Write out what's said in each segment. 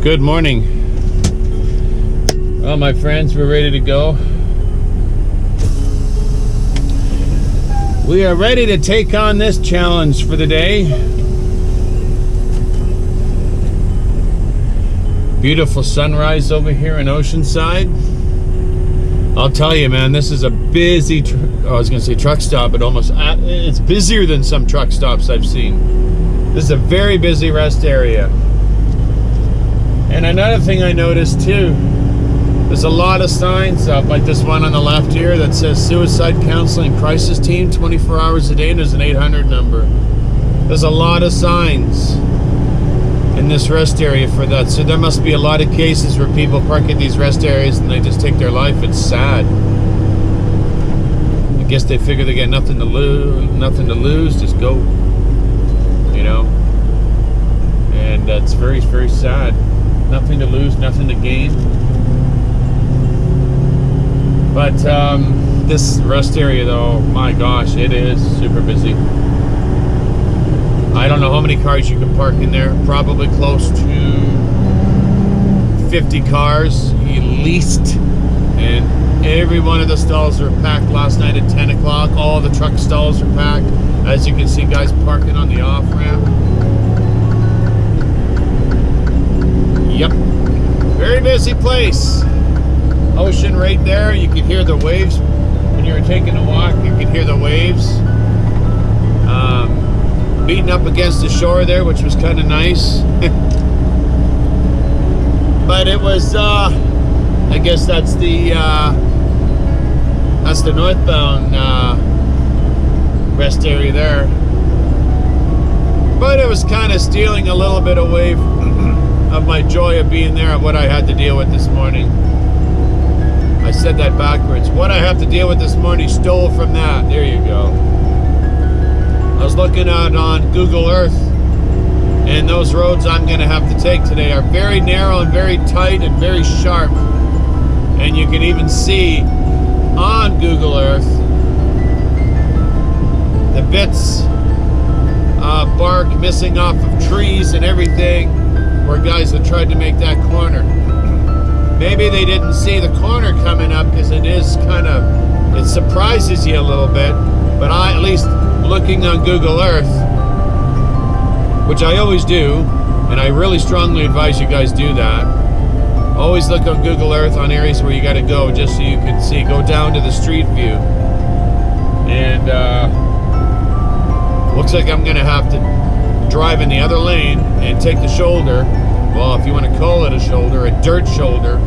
Good morning. Well, my friends, we're ready to go. We are ready to take on this challenge for the day. Beautiful sunrise over here in Oceanside. I'll tell you, man, this is a busy, I was going to say truck stop, but almost, it's busier than some truck stops I've seen. This is a very busy rest area. And another thing I noticed too, there's a lot of signs up, like this one on the left here that says Suicide Counseling Crisis Team 24 hours a day, and there's an 800 number. There's a lot of signs in this rest area for that. So there must be a lot of cases where people park at these rest areas and they just take their life. It's sad. I guess they figure they got nothing to lose, just go, you know. And that's very, very sad. Nothing to lose, nothing to gain. But this rest area, though, my gosh, it is super busy. I don't know how many cars you can park in there. Probably close to 50 cars, at least. And every one of the stalls are packed last night at 10 o'clock. All the truck stalls are packed. As you can see, guys parking on the off-ramp. Yep, very busy place. Ocean right there. You can hear the waves when you're taking a walk. You can hear the waves beating up against the shore there, which was kind of nice. But it was, I guess that's the northbound rest area there. But it was kind of stealing a little bit away of my joy of being there, of what I had to deal with this morning. I said that backwards. What I have to deal with this morning stole from that. There you go. I was looking out on Google Earth, and those roads I'm going to have to take today are very narrow and very tight and very sharp. And you can even see on Google Earth the bits of bark missing off of trees and everything, where guys have tried to make that corner. Maybe they didn't see the corner coming up, because it is kind of, it surprises you a little bit. But I, at least looking on Google Earth, which I always do, and I really strongly advise you guys do that. Always look on Google Earth on areas where you got to go, just so you can see. Go down to the street view. And looks like I'm going to have to drive in the other lane and take the shoulder, well, if you want to call it a shoulder, a dirt shoulder,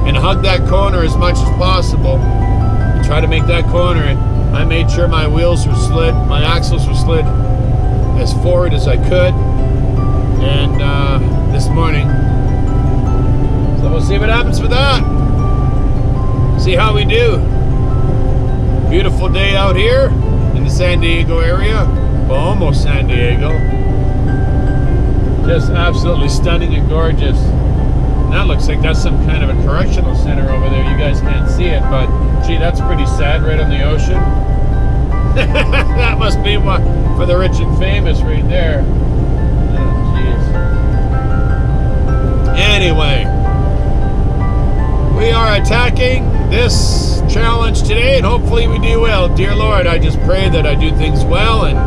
and hug that corner as much as possible and try to make that corner. And I made sure my wheels were slid, my axles were slid as forward as I could, and this morning. So we'll see what happens with that. See how we do. Beautiful day out here in the San Diego area. Well, almost San Diego. Just absolutely stunning and gorgeous. And that looks like that's some kind of a correctional center over there. You guys can't see it, but gee, that's pretty sad right on the ocean. That must be what for the rich and famous right there. Oh, jeez. Anyway, we are attacking this challenge today, and hopefully we do well. Dear Lord, I just pray that I do things well and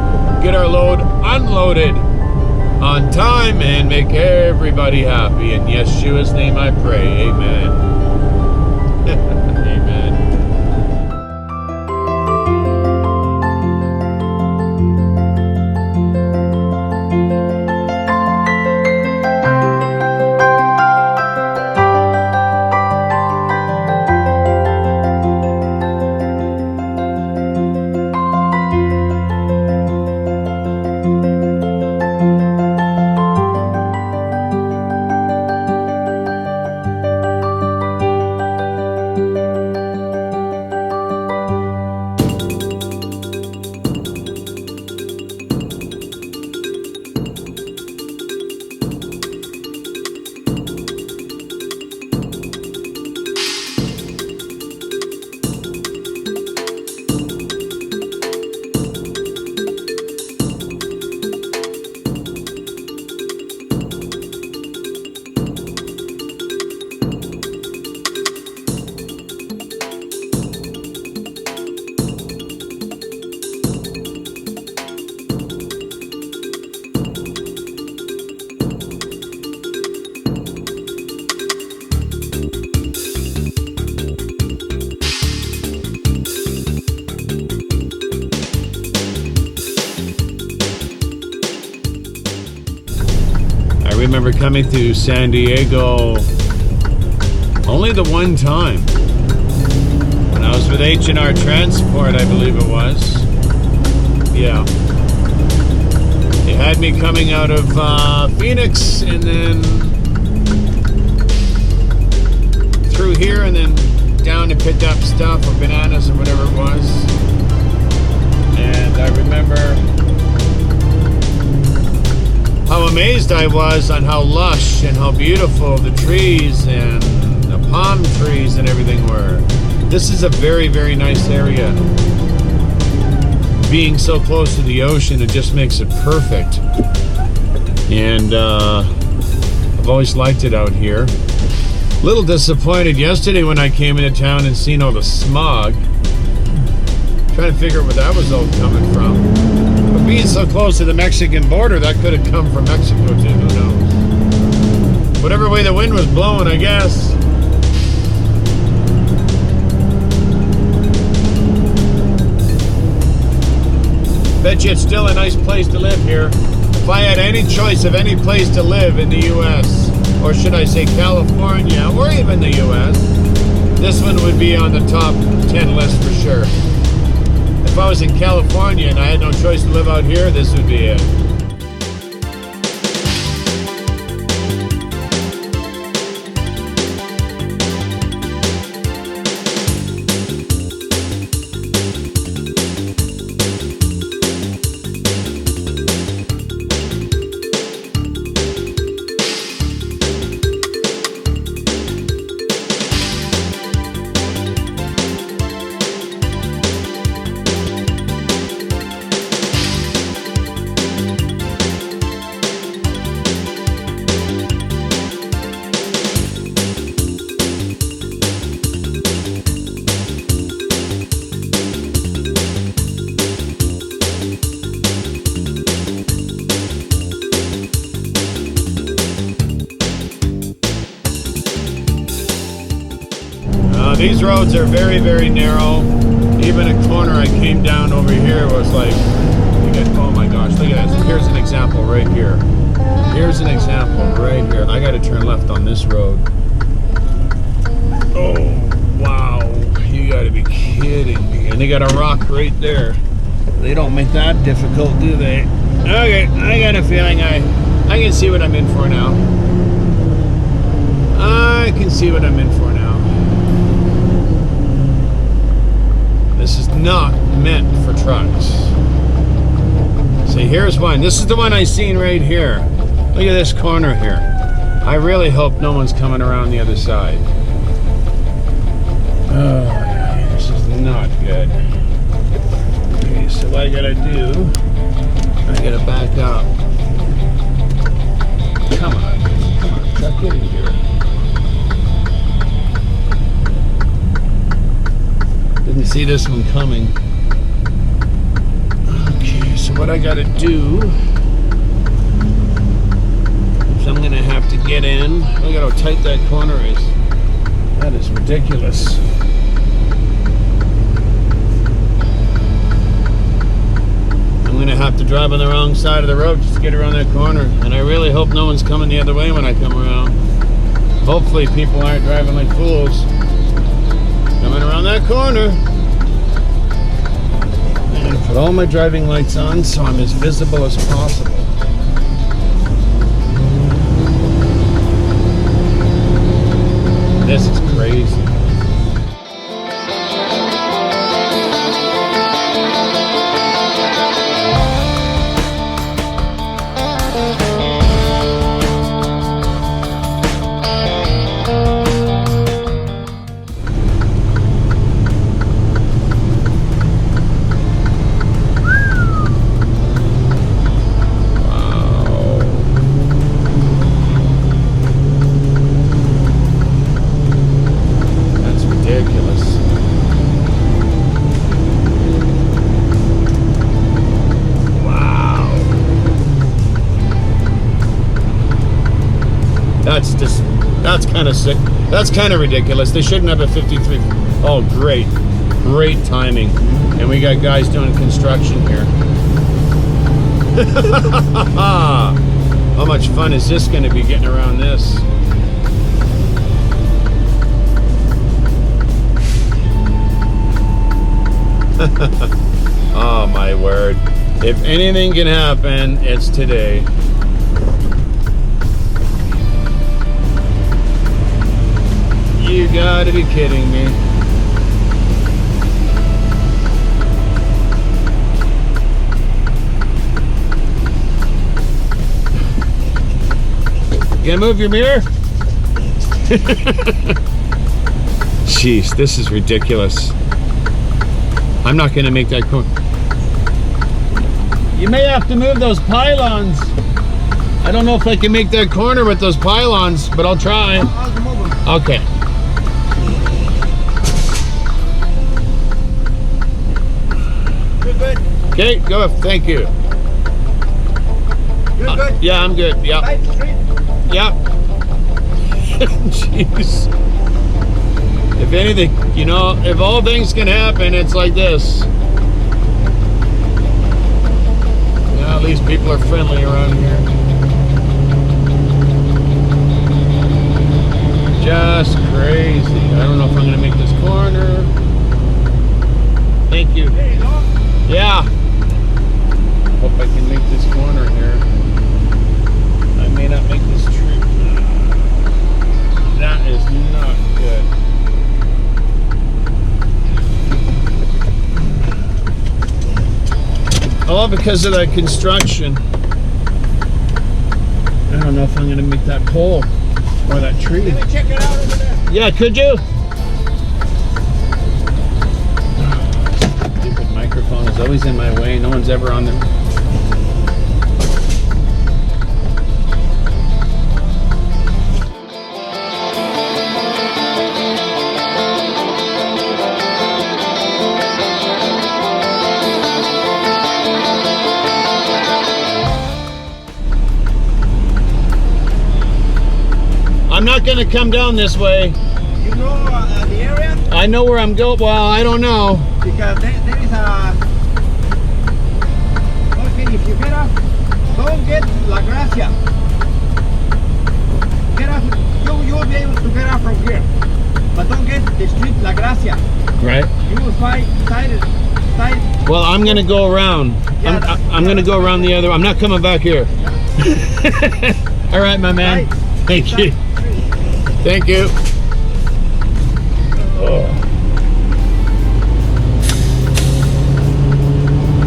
get our load unloaded on time and make everybody happy. In Yeshua's name I pray. Amen. Amen. remember coming to San Diego only the one time. When I was with H&R Transport, I believe it was. Yeah. They had me coming out of Phoenix and then through here and then down to pick up stuff or bananas or whatever it was. And I remember how amazed I was on how lush and how beautiful the trees and the palm trees and everything were. This is a very, very nice area. Being so close to the ocean, it just makes it perfect. And I've always liked it out here. A little disappointed yesterday when I came into town and seen all the smog. Trying to figure out where that was all coming from. But being so close to the Mexican border, that could have come from Mexico too, who knows? Whatever way the wind was blowing, I guess. Bet you it's still a nice place to live here. If I had any choice of any place to live in the U.S., or should I say California, or even the U.S., this one would be on the top 10 list for sure. If I was in California and I had no choice to live out here, this would be it. These roads are very, very narrow. Even a corner I came down over here was like, oh my gosh, look at this. Here's an example right here. Here's an example right here. I got to turn left on this road. Oh, wow. You got to be kidding me. And they got a rock right there. They don't make that difficult, do they? Okay, I got a feeling I can see what I'm in for now. I can see what I'm in for now. This is not meant for trucks. See, here's one. This is the one I seen right here. Look at this corner here. I really hope no one's coming around the other side. Oh, this is not good. Okay, so what I gotta do, I gotta back up. Come on, truck, get in here. Didn't see this one coming. Okay, so what I gotta do is I'm gonna have to get in. Look at how tight that corner is. That is ridiculous. I'm gonna have to drive on the wrong side of the road just to get around that corner. And I really hope no one's coming the other way when I come around. Hopefully people aren't driving like fools. Coming around that corner. I'm going to put all my driving lights on so I'm as visible as possible. This is crazy. That's kind of sick. That's kind of ridiculous. They shouldn't have a 53. Oh, great. Great timing. And we got guys doing construction here. How much fun is this going to be getting around this? Oh my word. If anything can happen, it's today. You gotta be kidding me. You gonna move your mirror? Jeez, this is ridiculous. I'm not gonna make that corner. You may have to move those pylons. I don't know if I can make that corner with those pylons, but I'll try. I'll move them. Okay. You're good. Okay, go. Thank you. You're good. Yeah, I'm good. Yeah. Right, straight. Yeah. Jeez. If anything, you know, if all things can happen, it's like this. Yeah, at least people are friendly around here. Just crazy. I don't know if I'm gonna make this corner. Thank you. Hey, long. Yeah. Hope I can make this corner here. I may not make this trip. That is not good. All because of that construction. I don't know if I'm gonna make that pole or that tree. Let me check it out over there. Yeah, could you? Stupid microphone is always in my way. No one's ever on there. I'm not going to come down this way. You know the area? I know where I'm going. Well, I don't know. Because there is a... Okay, if you get off, don't get La Gracia. Get off, you'll be able to get off from here. But don't get the street La Gracia. Right. You will find side. Well, I'm going to go around. Yeah, I'm going to go around the other. I'm not coming back here. All right, my man. Right. Thank you. Thank you. Oh.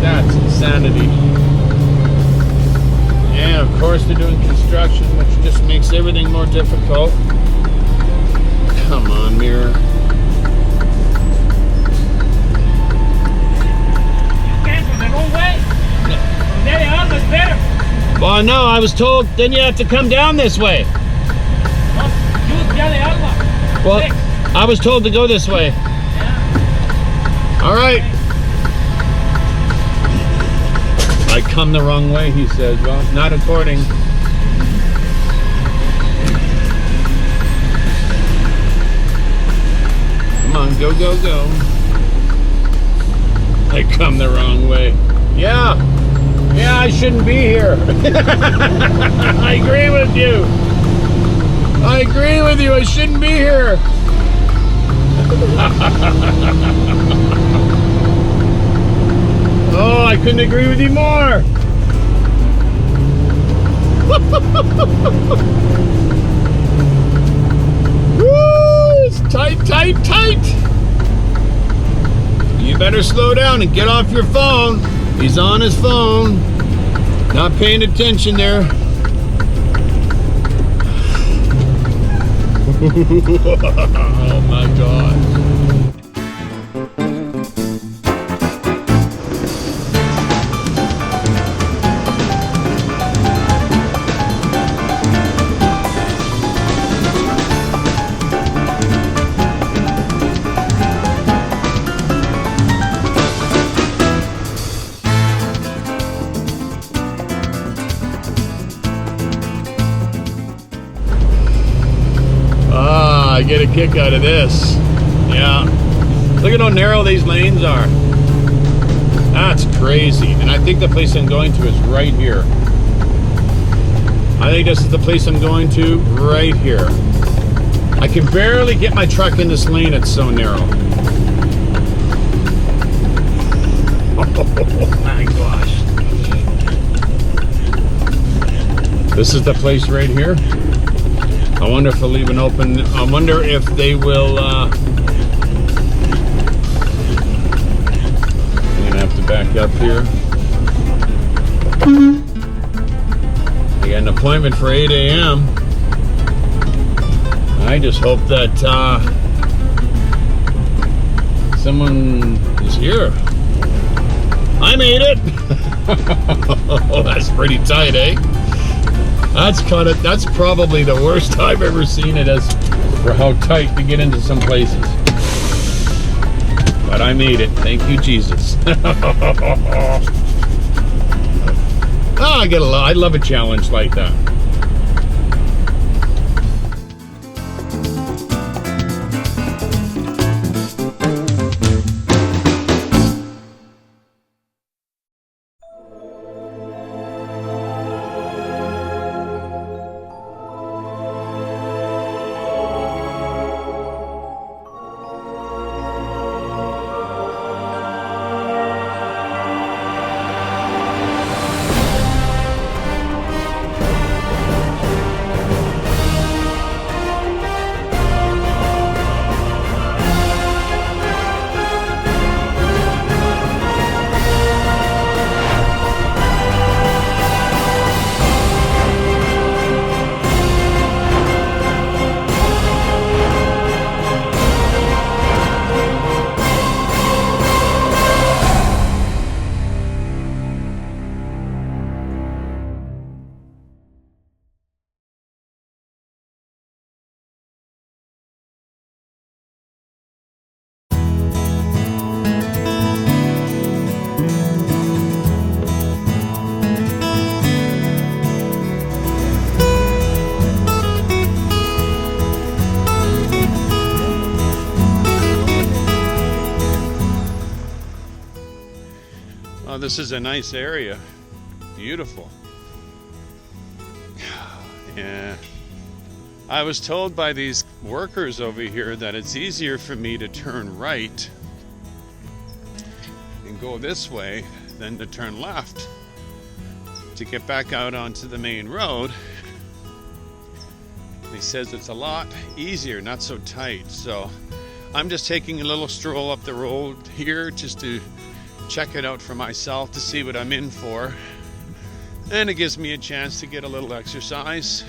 That's insanity. And of course they're doing construction, which just makes everything more difficult. Come on, mirror. You came from the wrong way. There you are, that's better. Well, no, I was told then you have to come down this way. Well, I was told to go this way. All right. I come the wrong way, he says. Well, not according. Come on, go, go, go. I come the wrong way. Yeah. Yeah, I shouldn't be here. I agree with you. I agree with you. I shouldn't be here. Oh, I couldn't agree with you more. Woo, it's tight, tight, tight. You better slow down and get off your phone. He's on his phone. Not paying attention there. Oh my God. I get a kick out of this. Yeah. Look at how narrow these lanes are. That's crazy. And I think the place I'm going to is right here. I think this is the place I'm going to, right here. I can barely get my truck in this lane, it's so narrow. Oh my gosh. This is the place right here. I wonder if they'll leave an open, I wonder if they will, I'm gonna have to back up here. I got an appointment for 8 a.m. I just hope that someone is here. I made it! Oh, that's pretty tight, eh? That's probably the worst I've ever seen it as for how tight to get into some places. But I made it. Thank you, Jesus. Oh, I love a challenge like that. Oh, this is a nice area. Beautiful. Yeah. I was told by these workers over here that it's easier for me to turn right and go this way than to turn left to get back out onto the main road. He says it's a lot easier, not so tight. So I'm just taking a little stroll up the road here just to check it out for myself to see what I'm in for. And it gives me a chance to get a little exercise.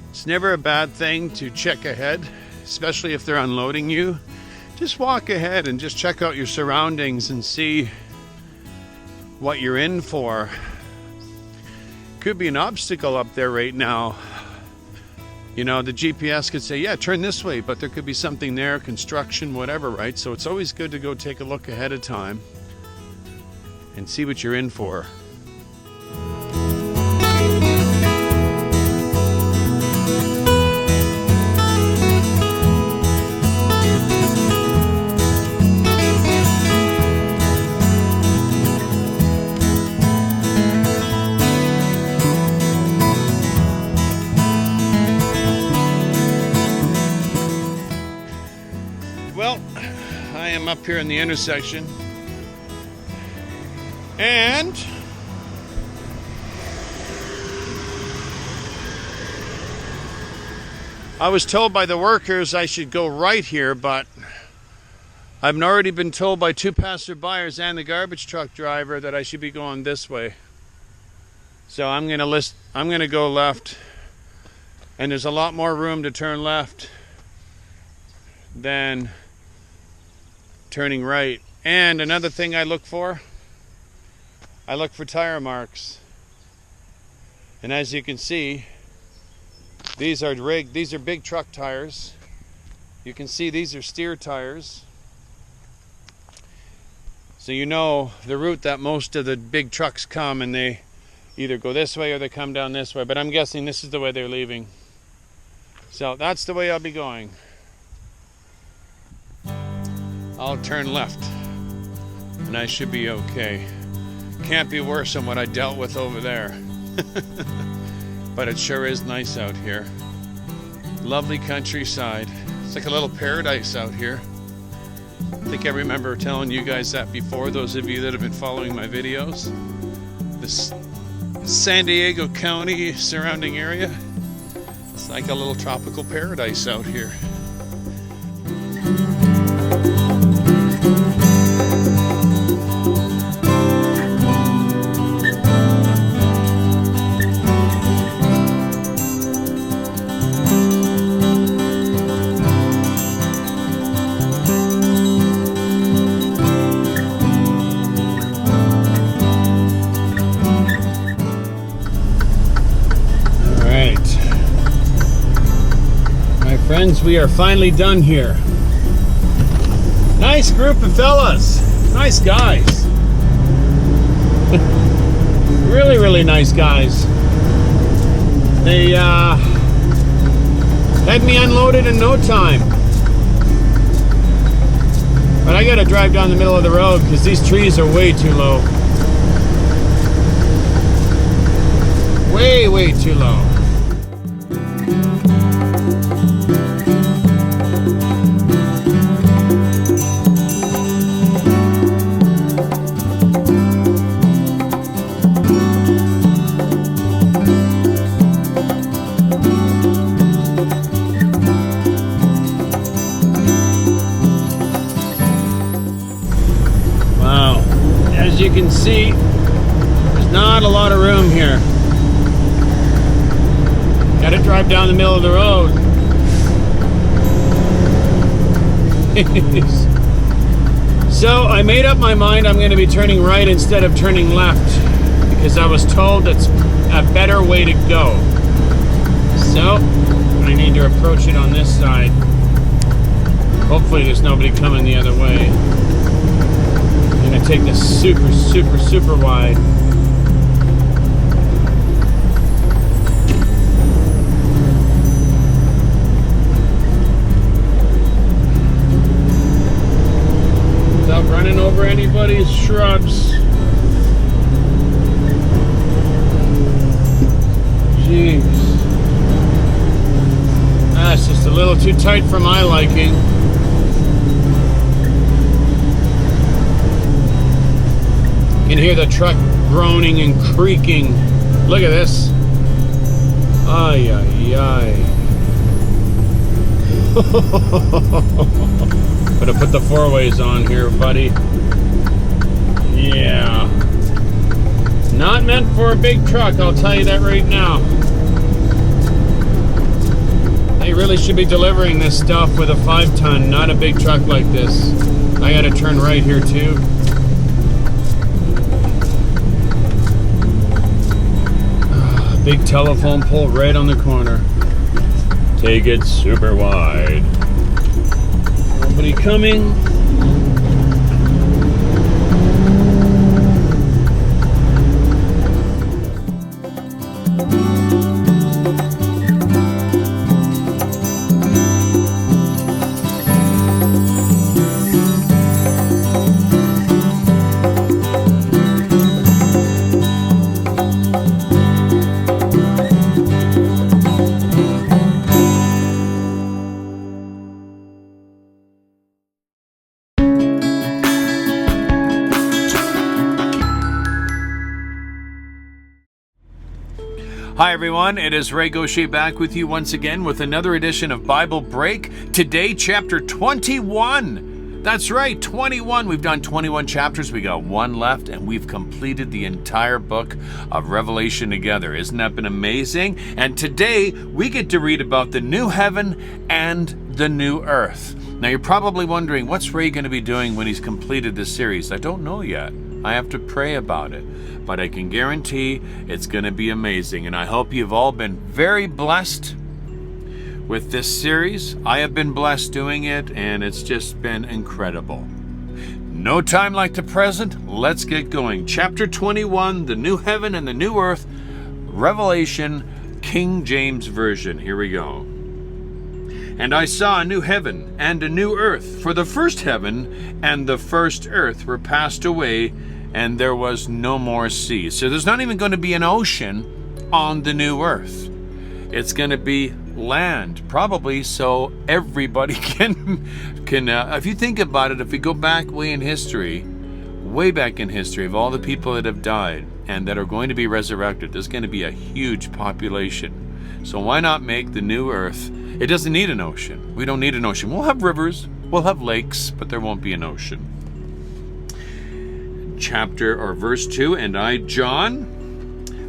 It's never a bad thing to check ahead, especially if they're unloading you. Just walk ahead and just check out your surroundings and see what you're in for. Could be an obstacle up there right now. You know, the GPS could say, yeah, turn this way, but there could be something there, construction, whatever, right? So it's always good to go take a look ahead of time and see what you're in for. Well, I am up here in the intersection, and I was told by the workers I should go right here, but I've already been told by two passerbyers and the garbage truck driver that I should be going this way. So I'm gonna go left, and there's a lot more room to turn left than turning right. And another thing I look for tire marks. And as you can see, these are big truck tires. You can see these are steer tires. So you know the route that most of the big trucks come, and they either go this way or they come down this way. But I'm guessing this is the way they're leaving. So that's the way I'll be going. I'll turn left and I should be okay. Can't be worse than what I dealt with over there. But it sure is nice out here. Lovely countryside. It's like a little paradise out here. I think I remember telling you guys that before, those of you that have been following my videos. This San Diego County surrounding area, it's like a little tropical paradise out here. Friends, we are finally done here. Nice group of fellas. Nice guys. Really, really nice guys. They had me unloaded in no time. But I gotta drive down the middle of the road because these trees are way too low. Way, way too low. As you can see, there's not a lot of room here. Gotta drive down the middle of the road. So I made up my mind I'm going to be turning right instead of turning left because I was told that's a better way to go. So I need to approach it on this side. Hopefully there's nobody coming the other way. I'm going to take this super, super, super wide. Without running over anybody's shrubs. Jeez. That's just a little too tight for my liking. You can hear the truck groaning and creaking. Look at this. Ay, ay, ay. Better put the four-ways on here, buddy. Yeah. Not meant for a big truck, I'll tell you that right now. They really should be delivering this stuff with a 5-ton, not a big truck like this. I gotta turn right here too. Big telephone pole right on the corner. Take it super wide. Nobody coming. Hi everyone, it is Ray Gaucher back with you once again with another edition of Bible Break. Today, chapter 21. That's right, 21. We've done 21 chapters. We got one left, and we've completed the entire book of Revelation together. Isn't that been amazing? And today, we get to read about the new heaven and the new earth. Now, you're probably wondering, what's Ray going to be doing when he's completed this series? I don't know yet. I have to pray about it. But I can guarantee it's going to be amazing. And I hope you've all been very blessed with this series. I have been blessed doing it, and it's just been incredible. No time like the present. Let's get going. Chapter 21, the new heaven and the new earth, Revelation, King James Version. Here we go. And I saw a new heaven and a new earth, for the first heaven and the first earth were passed away, and there was no more sea. So there's not even going to be an ocean on the new earth. It's going to be land, probably, so everybody can. If you think about it, if we go back way back in history, of all the people that have died and that are going to be resurrected, there's going to be a huge population. So why not make the new earth? It doesn't need an ocean. We don't need an ocean. We'll have rivers, we'll have lakes, but there won't be an ocean. Verse 2, and I, John,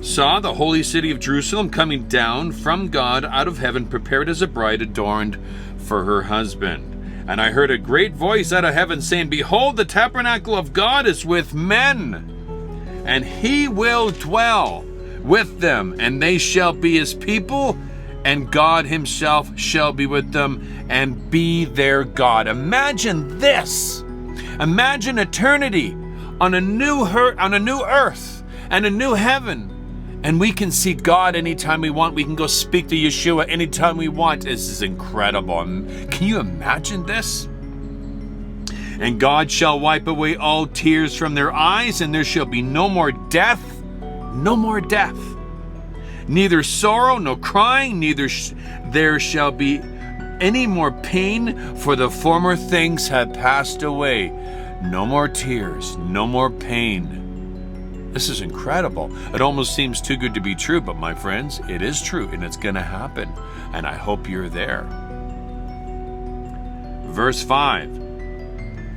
saw the holy city of Jerusalem coming down from God out of heaven, prepared as a bride adorned for her husband. And I heard a great voice out of heaven saying, behold, the tabernacle of God is with men, and he will dwell with them, and they shall be his people, and God himself shall be with them and be their God. Imagine this. Imagine eternity on a new earth and a new heaven. And we can see God anytime we want. We can go speak to Yeshua anytime we want. This is incredible. Can you imagine this? And God shall wipe away all tears from their eyes, and there shall be no more death. No more death. Neither sorrow, nor crying, there shall be any more pain, for the former things have passed away. No more tears, no more pain. This is incredible. It almost seems too good to be true, but my friends, it is true, and it's going to happen. And I hope you're there. Verse 5.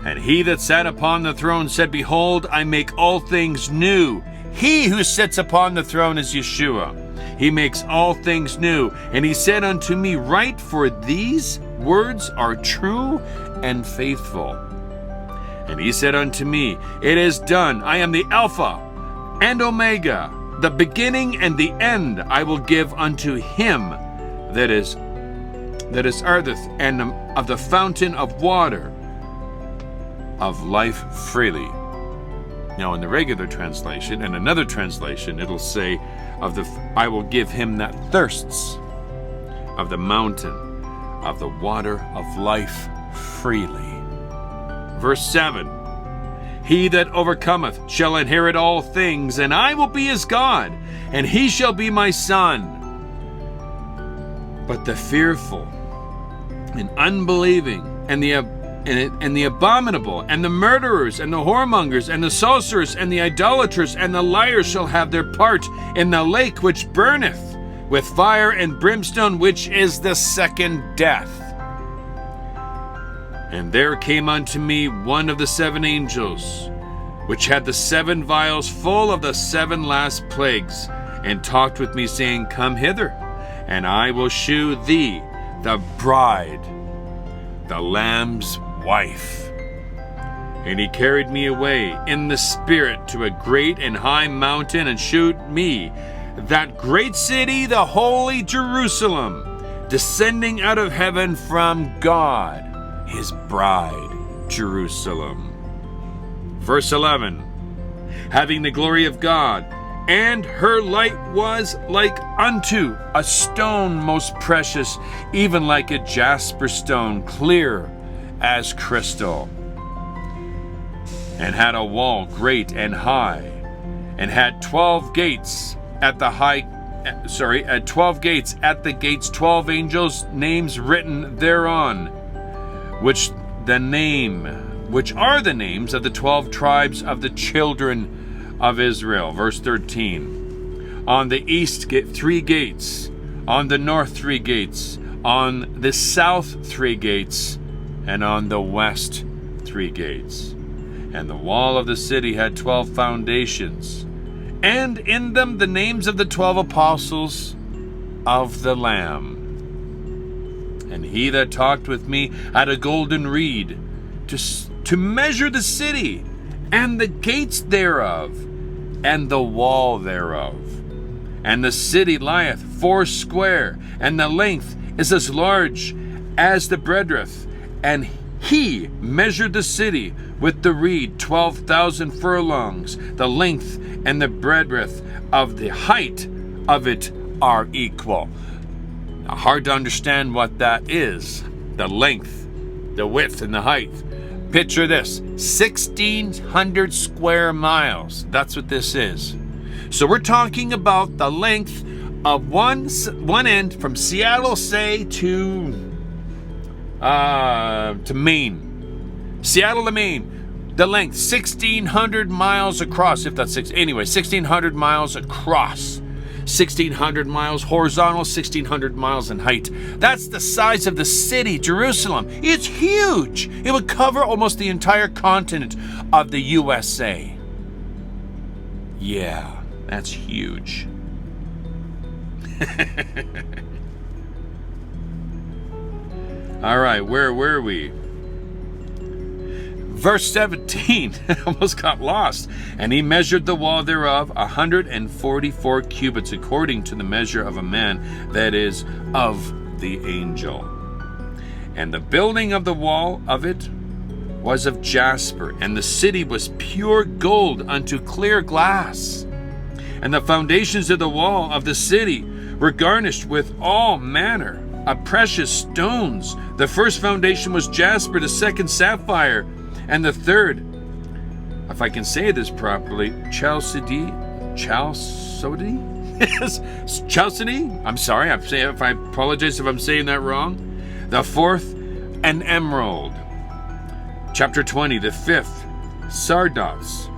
And he that sat upon the throne said, behold, I make all things new. He who sits upon the throne is Yeshua. He makes all things new. And he said unto me, write, for these words are true and faithful. And he said unto me, it is done. I am the Alpha and Omega, the beginning and the end. I will give unto him that is eartheth, and of the fountain of water of life freely. Now, in the regular translation, and another translation, it'll say, I will give him that thirsts of the mountain of the water of life freely. Verse 7. He that overcometh shall inherit all things, and I will be his God, and he shall be my son. But the fearful and unbelieving, and the abominable, and the murderers, and the whoremongers, and the sorcerers, and the idolaters, and the liars shall have their part in the lake which burneth with fire and brimstone, which is the second death. And there came unto me one of the 7 angels, which had the 7 vials full of the 7 last plagues, and talked with me, saying, come hither, and I will shew thee the bride, the Lamb's wife. And he carried me away in the spirit to a great and high mountain, and shewed me that great city, the holy Jerusalem, descending out of heaven from God, his bride, Jerusalem. Verse 11. Having the glory of God, and her light was like unto a stone most precious, even like a jasper stone, clear as crystal. And had a wall great and high, and had 12 gates at the 12 gates at the gates, 12 angels' names written thereon, which are the names of the 12 tribes of the children of Israel. Verse 13. On the east 3 gates, on the north 3 gates, on the south 3 gates, and on the west 3 gates. And the wall of the city had 12 foundations, and in them the names of the 12 apostles of the Lamb. And he that talked with me had a golden reed to measure the city, and the gates thereof, and the wall thereof. And the city lieth foursquare, and the length is as large as the breadth. And he measured the city with the reed 12,000 furlongs. The length and the breadth of the height of it are equal. Now, hard to understand what that is. The length, the width, and the height. Picture this, 1,600 square miles. That's what this is. So we're talking about the length of one end from Seattle, say, to Maine. Seattle to Maine. The length, 1,600 miles across, if that's anyway, 1,600 miles across. 1,600 miles horizontal, 1,600 miles in height. That's the size of the city, Jerusalem. It's huge. It would cover almost the entire continent of the USA. Yeah, that's huge. All right, where were we? Verse 17, almost got lost. And he measured the wall thereof 144 cubits, according to the measure of a man, that is, of the angel. And the building of the wall of it was of jasper, and the city was pure gold unto clear glass. And the foundations of the wall of the city were garnished with all manner of precious stones. The first foundation was jasper, the second sapphire, and the third, if I can say this properly, chalcedony. I'm sorry, if I apologize if I'm saying that wrong. The fourth, an emerald. Chapter 20, the fifth, sardos.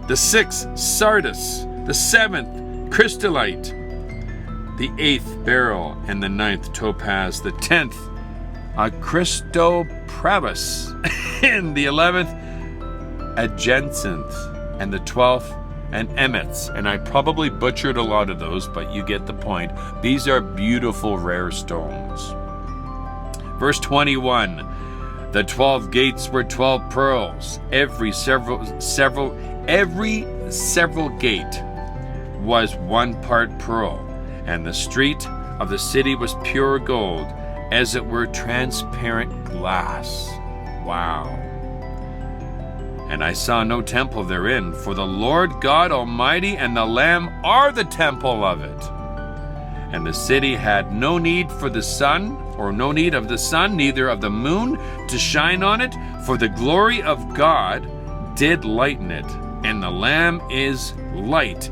The sixth, sardis. The seventh, crystallite. The eighth, beryl. And the ninth, topaz. The 10th, a Christopravis. And the 11th, a jacinth. And the 12th, an emets. And I probably butchered a lot of those, but you get the point. These are beautiful, rare stones. Verse 21, the 12 gates were 12 pearls. Every several gate was one part pearl. And the street of the city was pure gold, as it were transparent glass. Wow. And I saw no temple therein, for the Lord God Almighty and the Lamb are the temple of it. And the city had no need for the sun, or no need of the sun, neither of the moon to shine on it, for the glory of God did lighten it, and the Lamb is light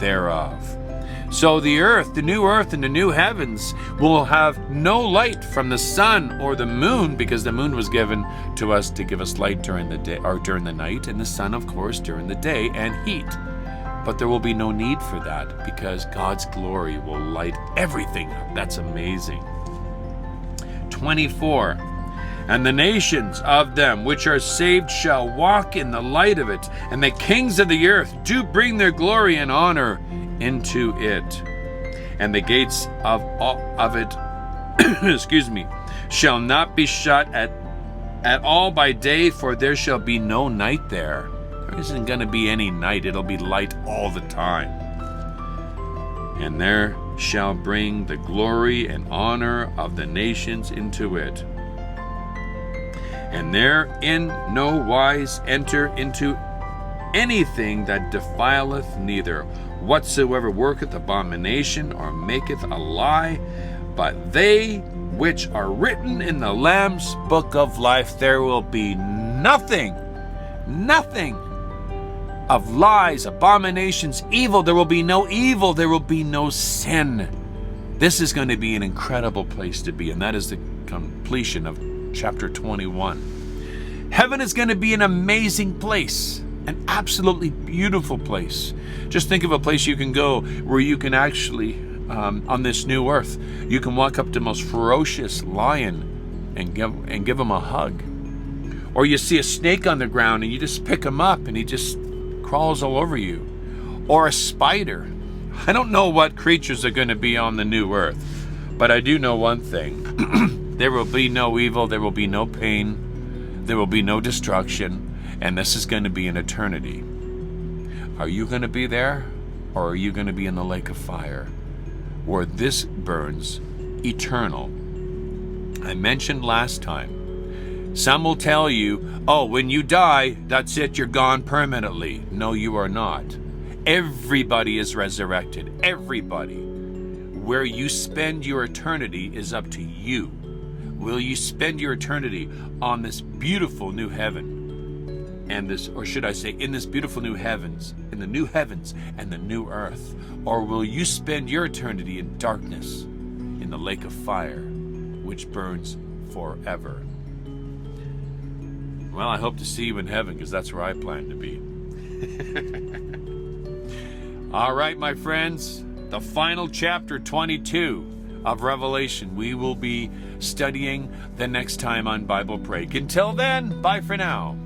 thereof. So the new earth and the new heavens will have no light from the sun or the moon, because the moon was given to us to give us light during the day or during the night, and the sun, of course, during the day and heat. But there will be no need for that, because God's glory will light everything up. That's amazing. 24. And the nations of them which are saved shall walk in the light of it, and the kings of the earth do bring their glory and honor into it. And the gates of it shall not be shut at all by day, for there shall be no night there. There isn't going to be any night. It'll be light all the time. And there shall bring the glory and honor of the nations into it. And there in no wise enter into anything that defileth, neither whatsoever worketh abomination or maketh a lie, but they which are written in the Lamb's book of life. There will be nothing of lies, abominations, evil. There will be no evil. There will be no sin. This is going to be an incredible place to be, and that is the completion of chapter 21. Heaven is going to be an amazing place, an absolutely beautiful place. Just think of a place you can go where you can actually, on this new earth, you can walk up to the most ferocious lion and give him a hug. Or you see a snake on the ground and you just pick him up and he just crawls all over you. Or a spider. I don't know what creatures are going to be on the new earth, but I do know one thing. There will be no evil, there will be no pain, there will be no destruction, and this is going to be an eternity. Are you going to be there, or are you going to be in the lake of fire, where this burns eternal? I mentioned last time, some will tell you, oh, when you die, that's it, you're gone permanently. No, you are not. Everybody is resurrected. Everybody. Where you spend your eternity is up to you. Will you spend your eternity on this beautiful new heaven and this, or should I say, in this beautiful new heavens, in the new heavens and the new earth? Or will you spend your eternity in darkness in the lake of fire, which burns forever? Well, I hope to see you in heaven, because that's where I plan to be. All right, my friends, the final chapter 22 of Revelation we will be studying the next time on Bible Break. Until then, bye for now.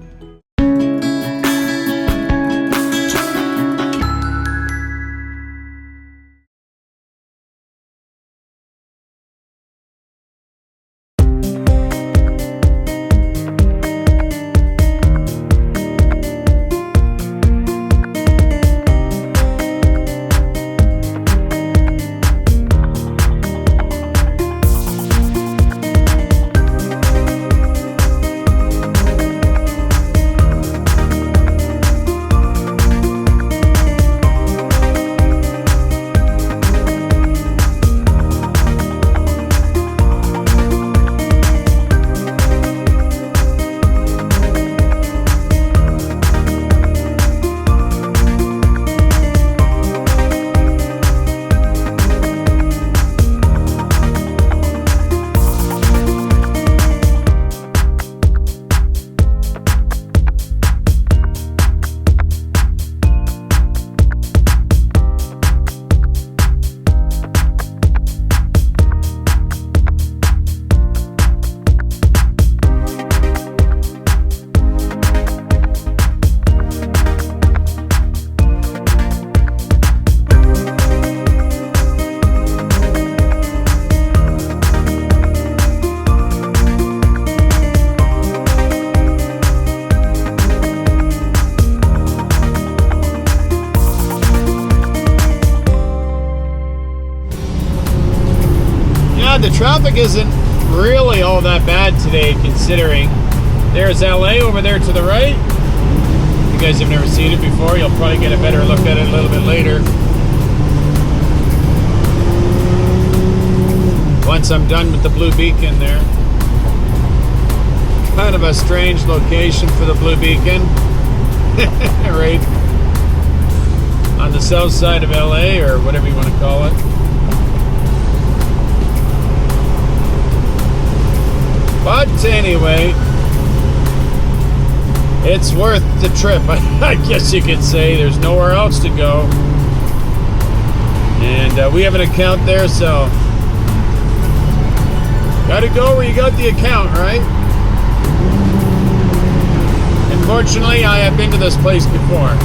The traffic isn't really all that bad today, considering there's LA over there to the right. If you guys have never seen it before, you'll probably get a better look at it a little bit later. Once I'm done with the blue beacon there. Kind of a strange location for the blue beacon. Right on the south side of LA, or whatever you want to call it. But anyway, it's worth the trip, I guess you could say. There's nowhere else to go. And we have an account there, so gotta go where you got the account, right? Unfortunately, I have been to this place before,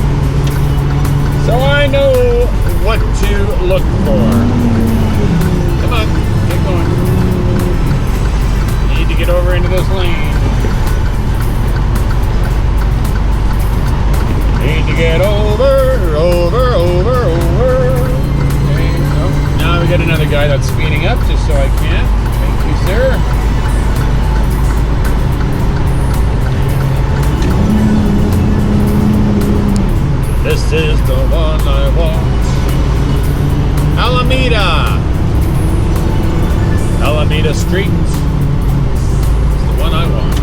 so I know what to look for. Come on, get going. Need to get over into this lane. Need to get over. Okay, oh, now we got another guy that's speeding up just so I can. Thank you, sir. This is the one I want. Alameda Street. One I want.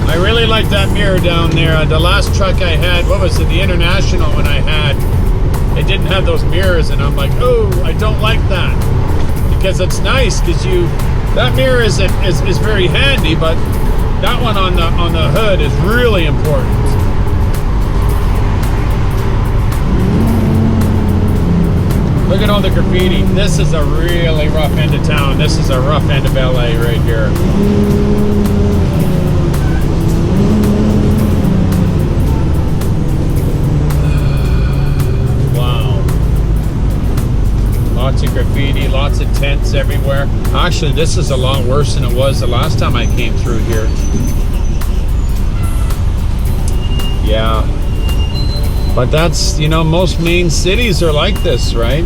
I really like that mirror down there. The last truck I had, what was it, the International one I had, they didn't have those mirrors, and I'm like, oh, I don't like that, because it's nice, because that mirror is very handy, but that one on the hood is really important. Look at all the graffiti. This is a really rough end of town. This is a rough end of LA right here. Wow. Lots of graffiti, lots of tents everywhere. Actually, this is a lot worse than it was the last time I came through here. Yeah. But that's, most main cities are like this, right?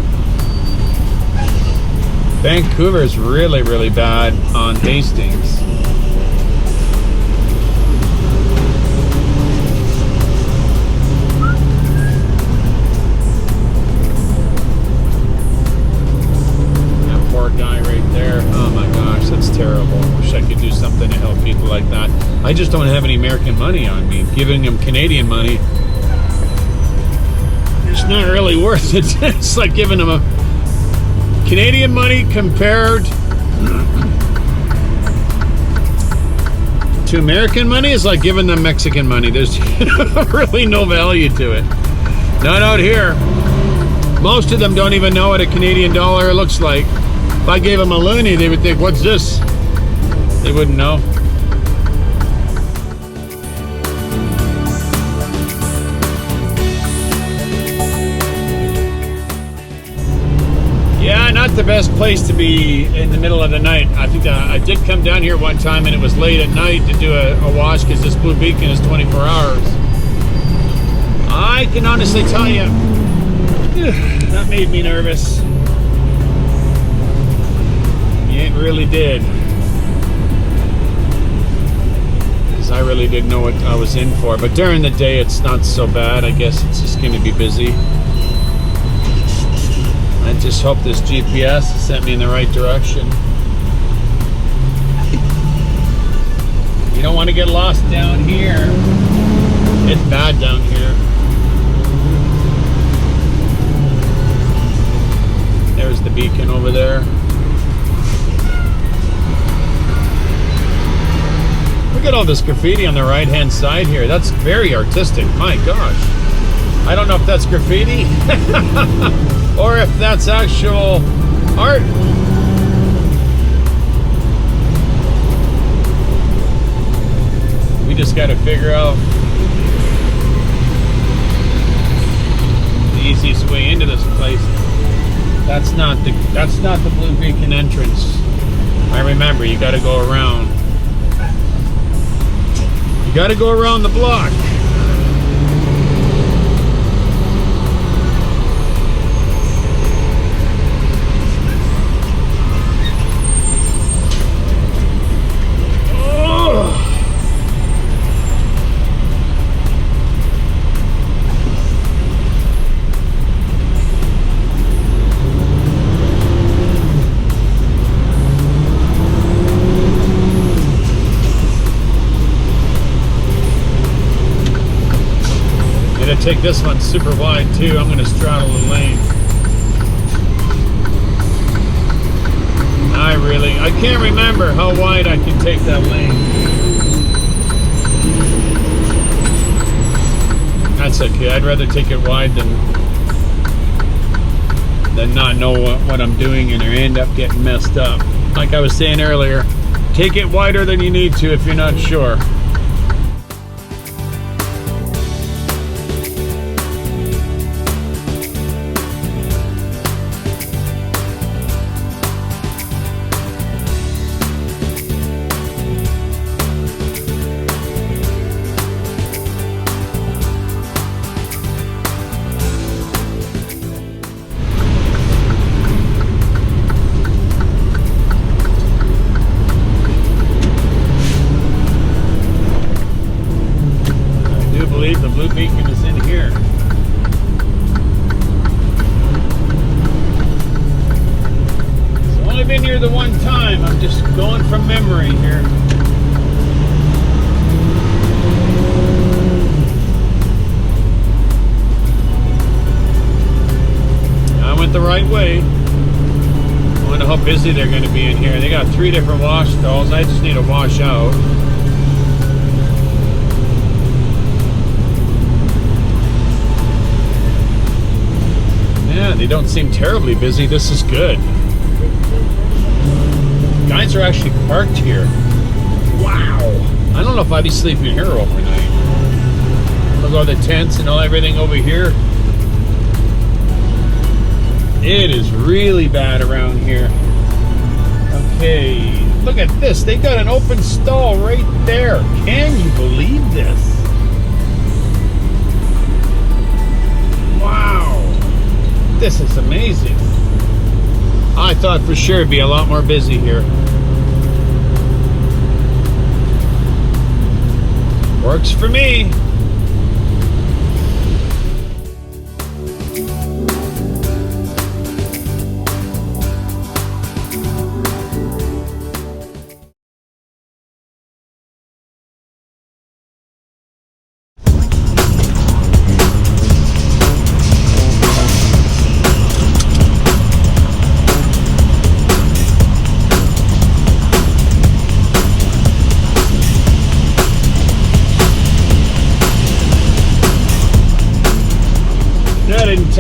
Vancouver is really, really bad on Hastings. That poor guy right there. Oh my gosh, that's terrible. Wish I could something to help people like that. I just don't have any American money on me. Giving them Canadian money, it's not really worth it. It's like giving them a Canadian money compared to American money is like giving them Mexican money. There's really no value to it. Not out here. Most of them don't even know what a Canadian dollar looks like. If I gave them a loonie, they would think, what's this? They wouldn't know. Yeah, not the best place to be in the middle of the night. I think I did come down here one time and it was late at night to do a wash because this Blue Beacon is 24 hours. I can honestly tell you, that made me nervous. It really did. Because I really didn't know what I was in for. But during the day, it's not so bad. I guess it's just going to be busy. I just hope this GPS sent me in the right direction. You don't want to get lost down here. It's bad down here. There's the beacon over there. Look at all this graffiti on the right-hand side here. That's very artistic. My gosh. I don't know if that's graffiti or if that's actual art. We just got to figure out the easiest way into this place. That's not the Blue Beacon entrance. I remember, you got to go around. You got to go around the block. Take this one super wide too. I'm going to straddle the lane. I can't remember how wide I can take that lane. That's okay. I'd rather take it wide than not know what I'm doing and end up getting messed up. Like I was saying earlier, take it wider than you need to if you're not sure. The Blue Beacon is in here. It's only been here the one time. I'm just going from memory here. I went the right way. I wonder how busy they're going to be in here. They got 3 different wash stalls. I just need to wash out. Yeah, they don't seem terribly busy. This is good. Guys are actually parked here. Wow. I don't know if I'd be sleeping here overnight. Look at all the tents and all everything over here. It is really bad around here. Okay, look at this. They got an open stall right there. Can you believe this? Wow. This is amazing. I thought for sure it'd be a lot more busy here. Works for me.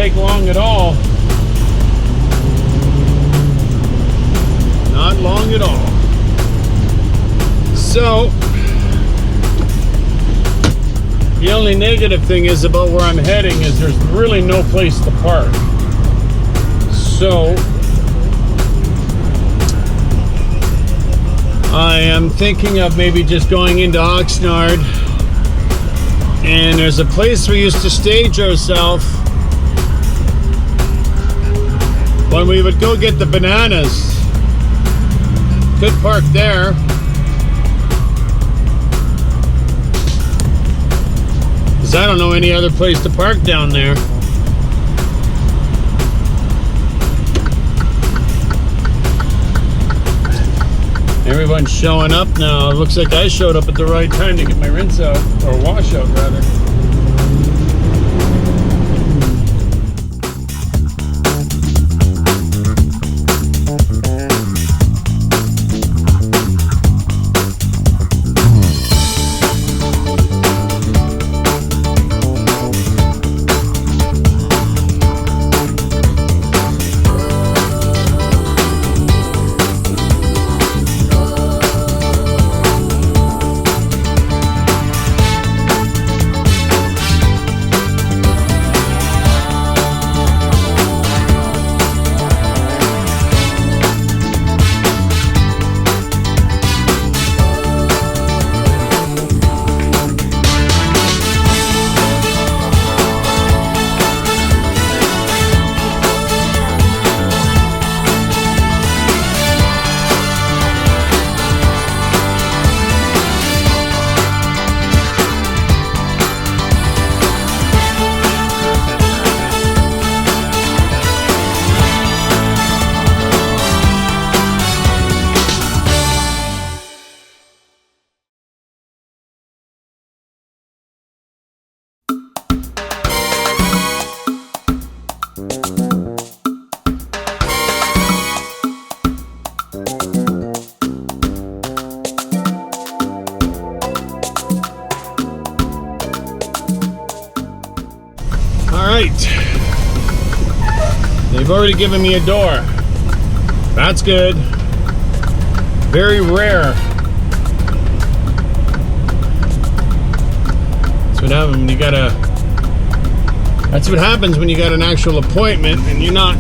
take long at all. Not long at all. So, the only negative thing is about where I'm heading is there's really no place to park. So, I am thinking of maybe just going into Oxnard. And there's a place we used to stage ourselves when we would go get the bananas. Could park there. Because I don't know any other place to park down there. Everyone's showing up now. It looks like I showed up at the right time to get my rinse out, or wash out rather. They've already given me a door. That's good. Very rare. That's what happens when you got a. That's what happens when you got an actual appointment and you're not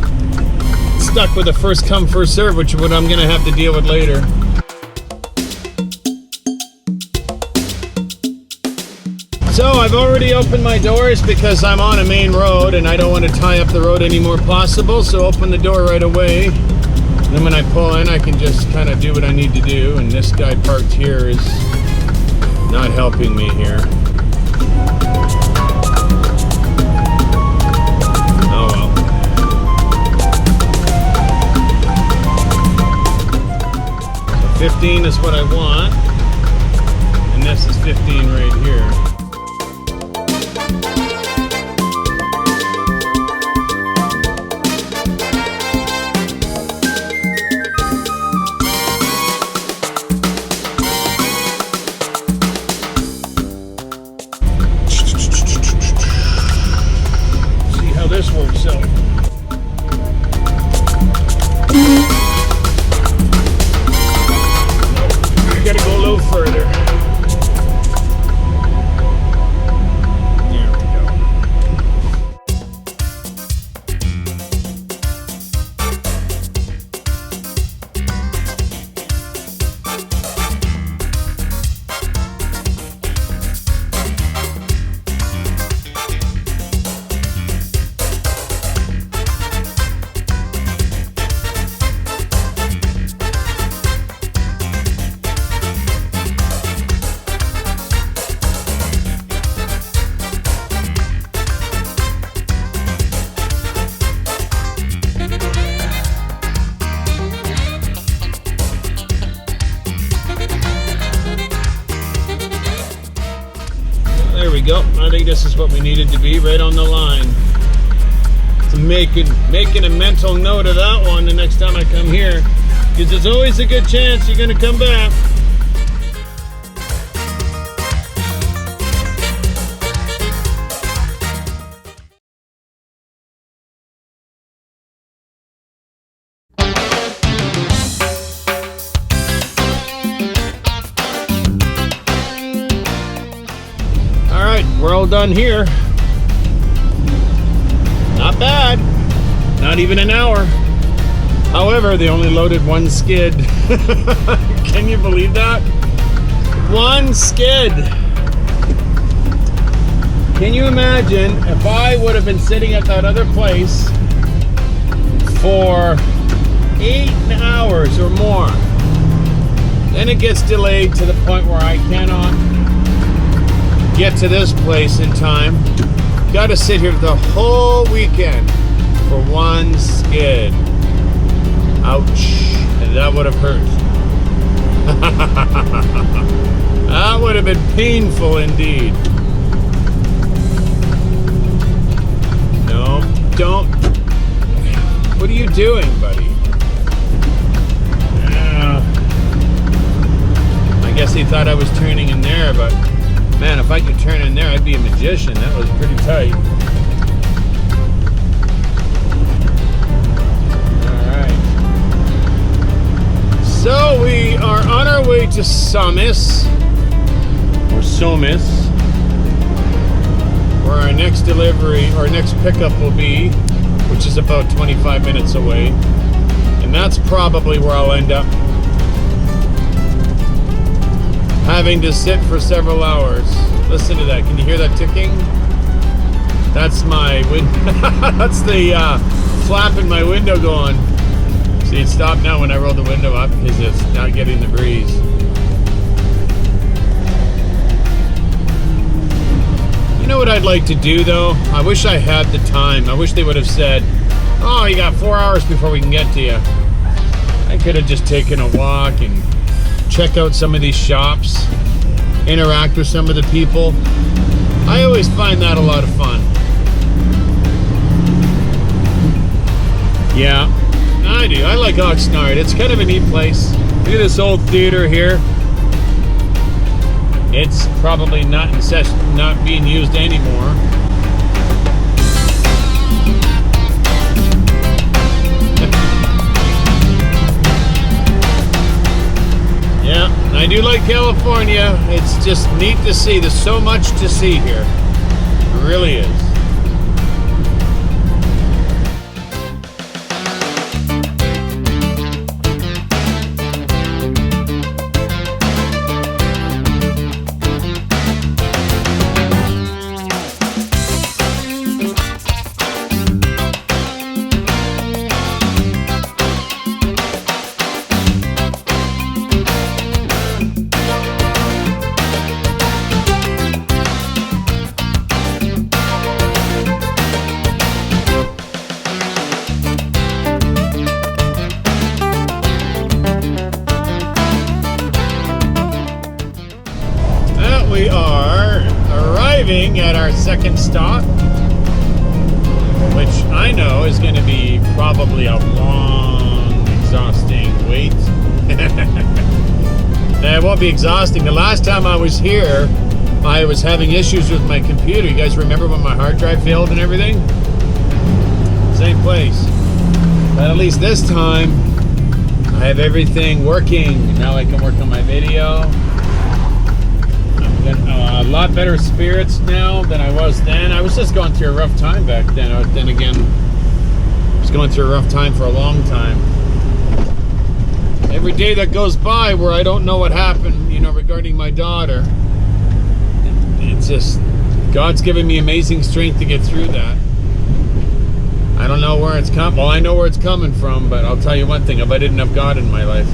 stuck with a first come first serve, which is what I'm gonna have to deal with later. So I've already opened my doors because I'm on a main road and I don't want to tie up the road any more possible. So open the door right away. And then when I pull in, I can just kind of do what I need to do. And this guy parked here is not helping me here. Oh well. So 15 is what I want. And this is 15 right here. This works out. I gotta go a little further. There we go. There we go. I think this is what we needed to be, right on the line. So making a mental note of that one the next time I come here, because there's always a good chance you're going to come back. all done here. Not bad. Not even an hour. However, they only loaded one skid. Can you believe that? One skid. Can you imagine if I would have been sitting at that other place for 8 hours or more? Then it gets delayed to the point where I cannot get to this place in time. Got to sit here the whole weekend for one skid. Ouch. And that would have hurt. That would have been painful indeed. No, don't. What are you doing, buddy? I guess he thought I was turning in there, but man, if I could turn in there, I'd be a magician. That was pretty tight. So we are on our way to Somis, where our next delivery, or next pickup will be, which is about 25 minutes away. And that's probably where I'll end up having to sit for several hours. Listen to that. Can you hear that ticking? That's my that's the flap in my window going. See, it stopped now when I rolled the window up because it's not getting the breeze. You know what I'd like to do though? I wish I had the time. I wish they would have said, oh, you got 4 hours before we can get to you. I could have just taken a walk and check out some of these shops, interact with some of the people. I always find that a lot of fun. Yeah. I do. I like Oxnard. It's kind of a neat place. Look at this old theater here. It's probably not in session, not being used anymore. Yeah, I do like California. It's just neat to see. There's so much to see here. It really is. We are arriving at our second stop, which I know is going to be probably a long, exhausting wait. It won't be exhausting. The last time I was here, I was having issues with my computer. You guys remember when my hard drive failed and everything? Same place. But at least this time, I have everything working. Now I can work on my video. A lot better spirits now than I was then. I was just going through a rough time back then. Then again, I was going through a rough time for a long time. Every day that goes by where I don't know what happened, you know, regarding my daughter, it's just, God's given me amazing strength to get through that. I don't know where it's come. Well, I know where it's coming from, but I'll tell you one thing: if I didn't have God in my life,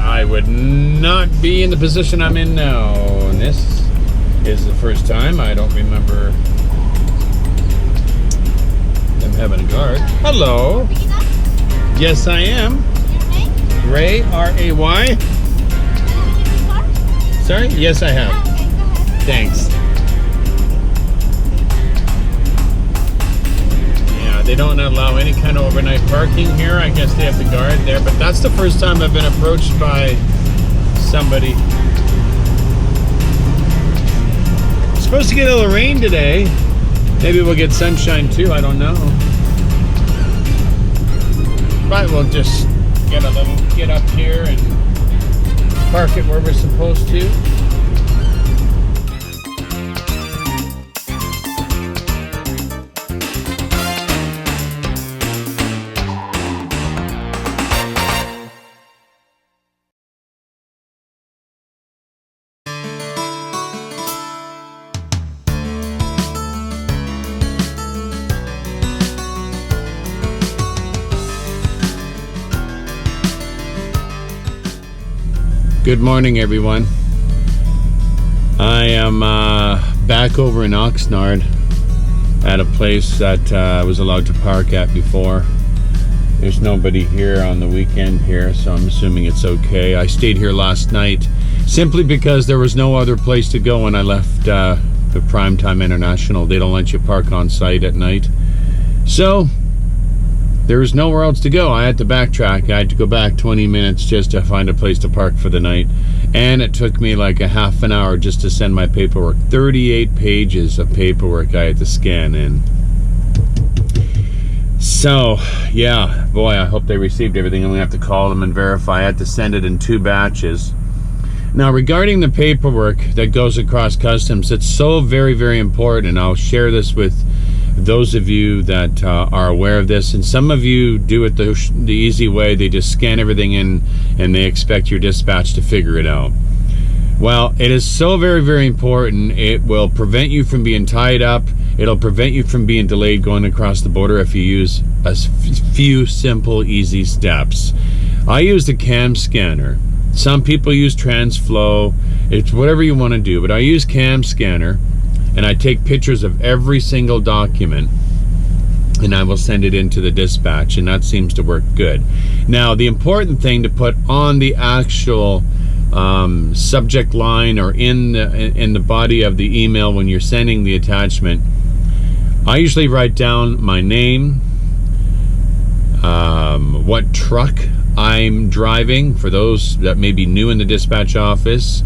I would not be in the position I'm in now. And this is the first time. I don't remember them having a guard. Hello. Yes, I am. Ray, R-A-Y. Sorry? Yes, I have. Thanks. Yeah, they don't allow any kind of overnight parking here. I guess they have the guard there. But that's the first time I've been approached by somebody. We're supposed to get a little rain today. Maybe we'll get sunshine too. I don't know. But we'll just get up here and park it where we're supposed to. Good morning, everyone. I am back over in Oxnard at a place that I was allowed to park at before. There's nobody here on the weekend here, so I'm assuming it's okay. I stayed here last night simply because there was no other place to go when I left the Primetime International. They don't let you park on site at night. So there was nowhere else to go. I had to backtrack. I had to go back 20 minutes just to find a place to park for the night. And it took me like a half an hour just to send my paperwork. 38 pages of paperwork I had to scan in. So, yeah, boy, I hope they received everything. I'm going to have to call them and verify. I had to send it in 2 batches. Now, regarding the paperwork that goes across customs, it's so very, very important. And I'll share this with those of you that are aware of this, and some of you do it the easy way. They just scan everything in and they expect your dispatch to figure it out. Well, it is so very, very important. It will prevent you from being tied up. It'll prevent you from being delayed going across the border if you use a few simple, easy steps. I use the cam scanner. Some people use TransFlow. It's whatever you want to do, but I use cam scanner. And I take pictures of every single document and I will send it into the dispatch, and that seems to work good. Now, the important thing to put on the actual subject line or in the body of the email when you're sending the attachment, I usually write down my name, what truck I'm driving for those that may be new in the dispatch office.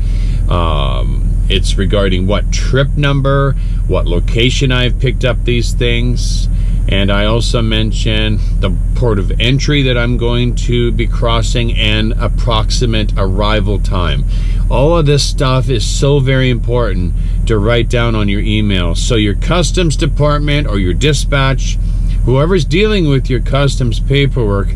It's regarding what trip number, what location I've picked up these things, and I also mention the port of entry that I'm going to be crossing and approximate arrival time. All of this stuff is so very important to write down on your email, so your customs department or your dispatch, whoever's dealing with your customs paperwork,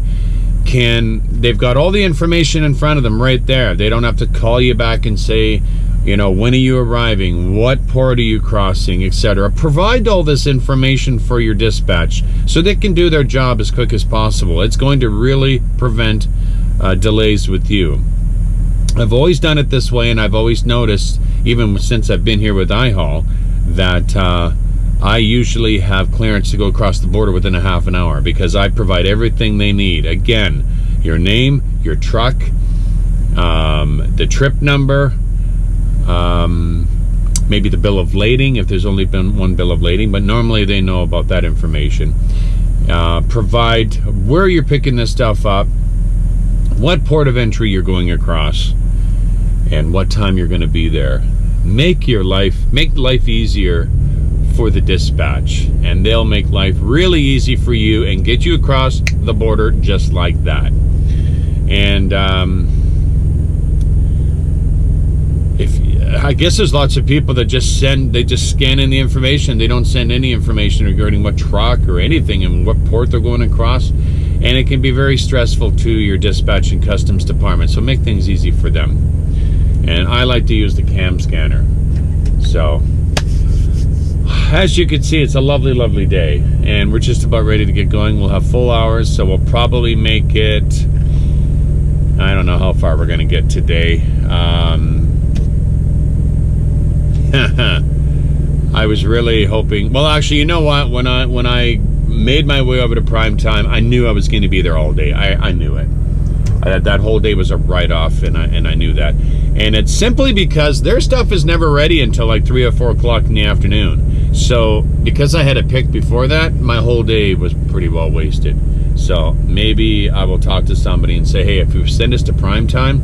they've got all the information in front of them right there. They don't have to call you back and say, you know, when are you arriving, what port are you crossing, etc. Provide all this information for your dispatch so they can do their job as quick as possible. It's going to really prevent delays with you. I've always done it this way, and I've always noticed, even since I've been here with iHaul, that I usually have clearance to go across the border within a half an hour because I provide everything they need. Again, your name, your truck, the trip number, maybe the bill of lading if there's only been one bill of lading, but normally they know about that information. Provide where you're picking this stuff up, what port of entry you're going across, and what time you're going to be there. Make life easier for the dispatch, and they'll make life really easy for you and get you across the border just like that. And I guess there's lots of people that just scan in the information. They don't send any information regarding what truck or anything and what port they're going across, and it can be very stressful to your dispatch and customs department. So make things easy for them. And I like to use the cam scanner. So as you can see, it's a lovely, lovely day, and we're just about ready to get going. We'll have full hours, so we'll probably make it, I don't know how far we're going to get today. I was really hoping, well, actually, you know what, when I made my way over to Primetime, I knew I was going to be there all day. I knew it. That whole day was a write-off, and I knew that. And it's simply because their stuff is never ready until like 3 or 4 o'clock in the afternoon. So because I had it picked before that, my whole day was pretty well wasted. So maybe I will talk to somebody and say, hey, if you send us to Primetime,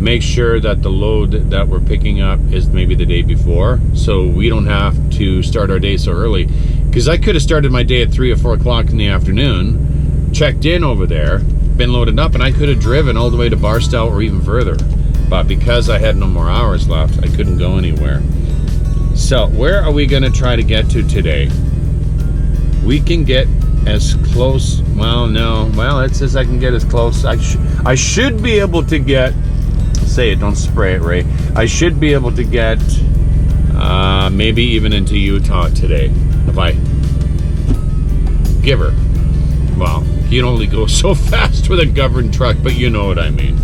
make sure that the load that we're picking up is maybe the day before, so we don't have to start our day so early. Because I could have started my day at 3 or 4 o'clock in the afternoon, checked in over there, been loaded up, and I could have driven all the way to Barstow or even further. But because I had no more hours left, I couldn't go anywhere. So where are we going to try to get to today? We can get as close, well, no, well, it says I can get as close. I should be able to get, say it, don't spray it, Ray. I should be able to get maybe even into Utah today if I give her. Well, you can only go so fast with a governed truck, but you know what I mean.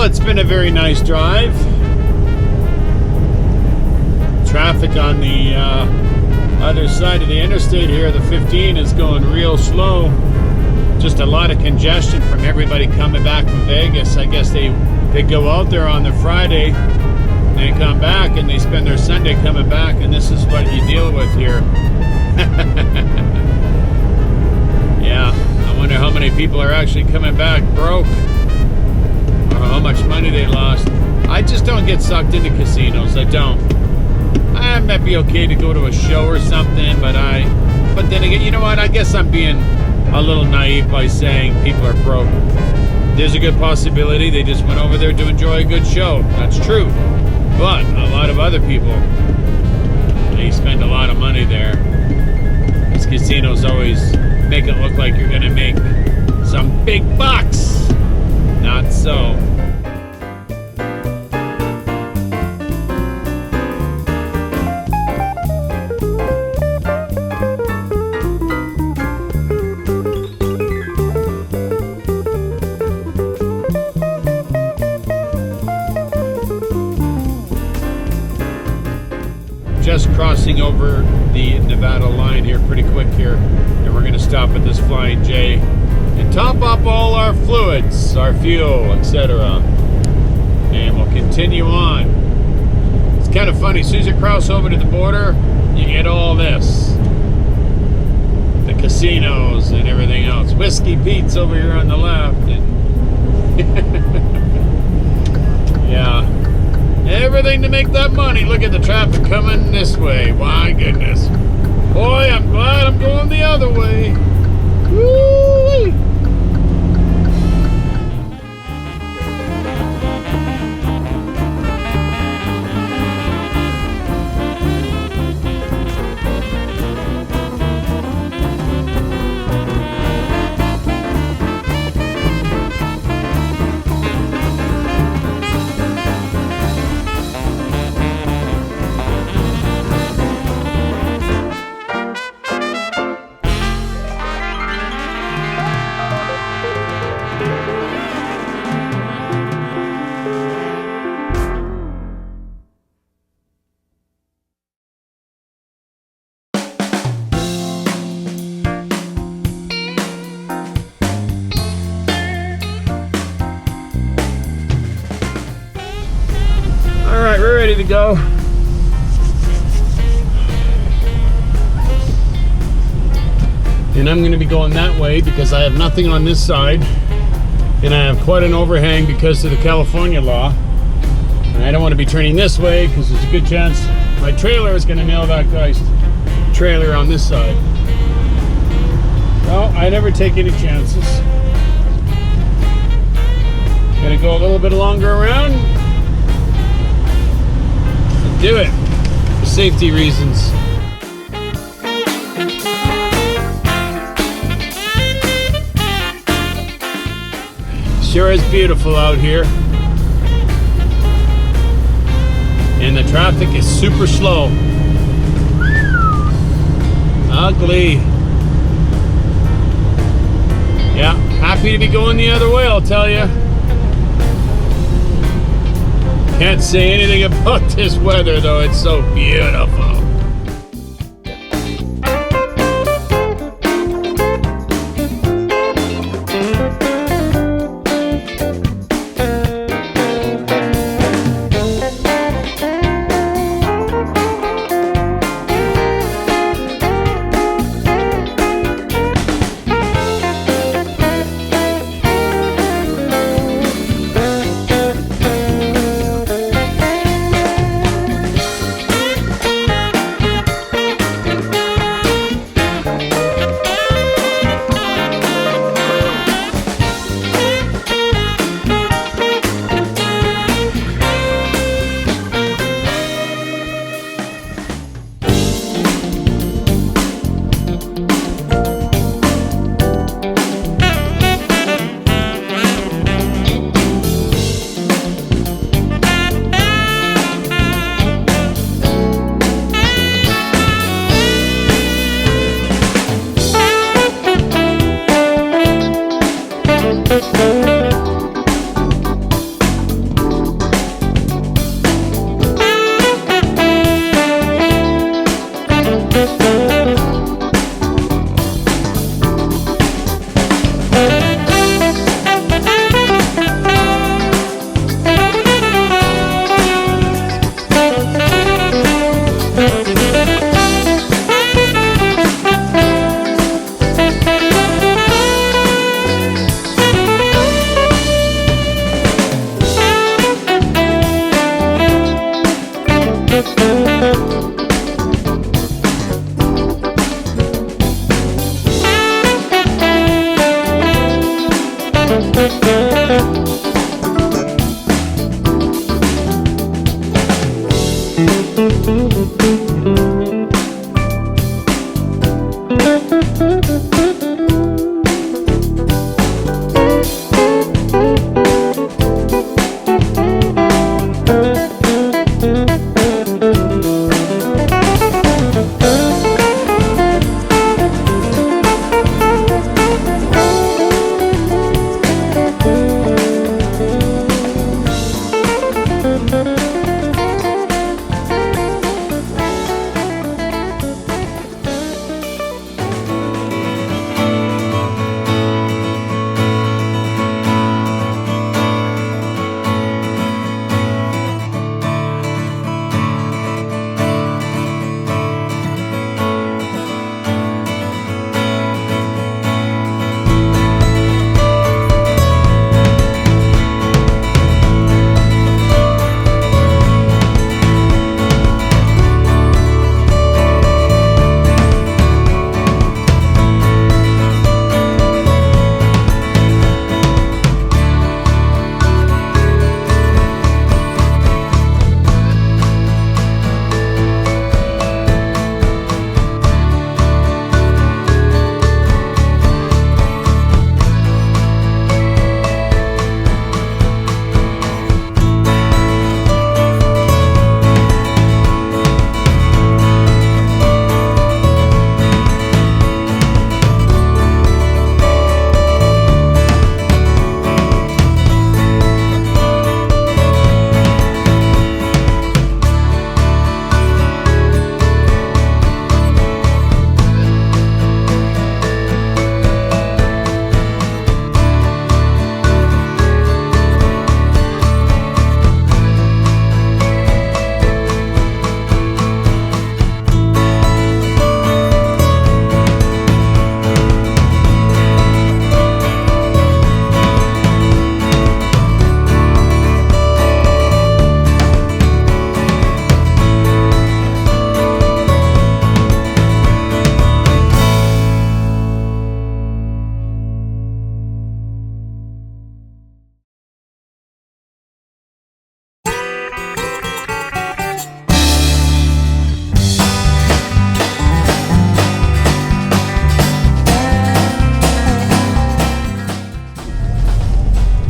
it's been a very nice drive. Traffic on the other side of the interstate here, the 15, is going real slow. Just a lot of congestion from everybody coming back from Vegas. I guess they go out there on the Friday, they come back, and they spend their Sunday coming back, and this is what you deal with here. Yeah, I wonder how many people are actually coming back broke, or how much money they lost. I just don't get sucked into casinos. I don't. I might be okay to go to a show or something, but then again, you know what? I guess I'm being a little naive by saying people are broke. There's a good possibility they just went over there to enjoy a good show. That's true. But a lot of other people, they spend a lot of money there. These casinos always make it look like you're gonna make some big bucks. Not so. Just crossing over the Nevada line here pretty quick here, and we're going to stop at this Flying J and top up all our fluids, our fuel, etc. And we'll continue on. It's kind of funny, as soon as you cross over to the border, you get all this. The casinos and everything else. Whiskey Pete's over here on the left. And yeah. Everything to make that money. Look at the traffic coming this way. My goodness. Boy, I'm glad I'm going the other way. Woo-wee. Alright, we're ready to go. And I'm going to be going that way because I have nothing on this side. And I have quite an overhang because of the California law. And I don't want to be turning this way because there's a good chance my trailer is going to nail that guy's trailer on this side. Well, I never take any chances. Gonna go a little bit longer around. Do it for safety reasons. Sure is beautiful out here. And the traffic is super slow. Ugly. Yeah, happy to be going the other way, I'll tell you. Can't say anything about this weather though, it's so beautiful.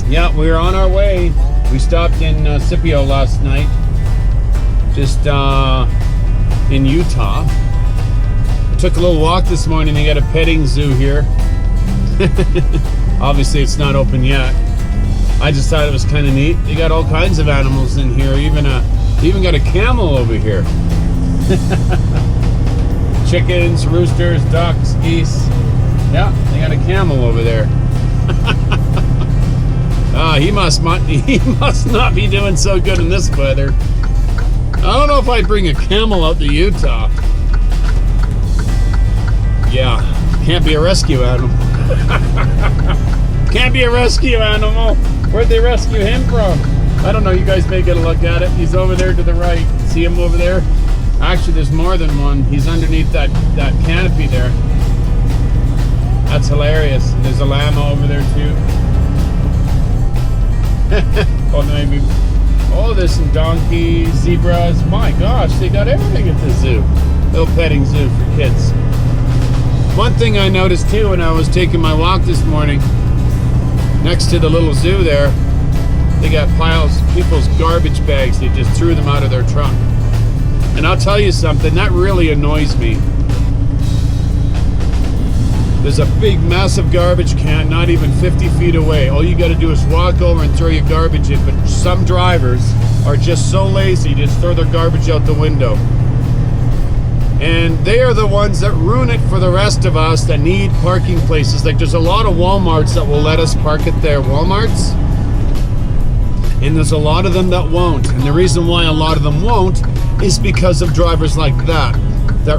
Yeah, we're on our way. We stopped in Scipio last night, just in Utah. I took a little walk this morning. They got a petting zoo here. Obviously, it's not open yet. I just thought it was kind of neat. They got all kinds of animals in here. Even got a camel over here. Chickens, roosters, ducks, geese. Yeah, they got a camel over there. He must not be doing so good in this weather. I don't know if I'd bring a camel out to Utah. Yeah, can't be a rescue animal. Can't be a rescue animal. Where'd they rescue him from? I don't know. You guys may get a look at it. He's over there to the right. See him over there? Actually, there's more than one. He's underneath that canopy there. That's hilarious. There's a llama over there too. There's some donkeys, zebras. My gosh, they got everything at the zoo. Little petting zoo for kids. One thing I noticed too when I was taking my walk this morning, next to the little zoo there, they got piles of people's garbage bags. They just threw them out of their truck. And I'll tell you something, that really annoys me. There's a big, massive garbage can not even 50 feet away. All you got to do is walk over and throw your garbage in. But some drivers are just so lazy, just throw their garbage out the window. And they are the ones that ruin it for the rest of us that need parking places. Like there's a lot of Walmarts that will let us park at their Walmarts. And there's a lot of them that won't. And the reason why a lot of them won't is because of drivers like that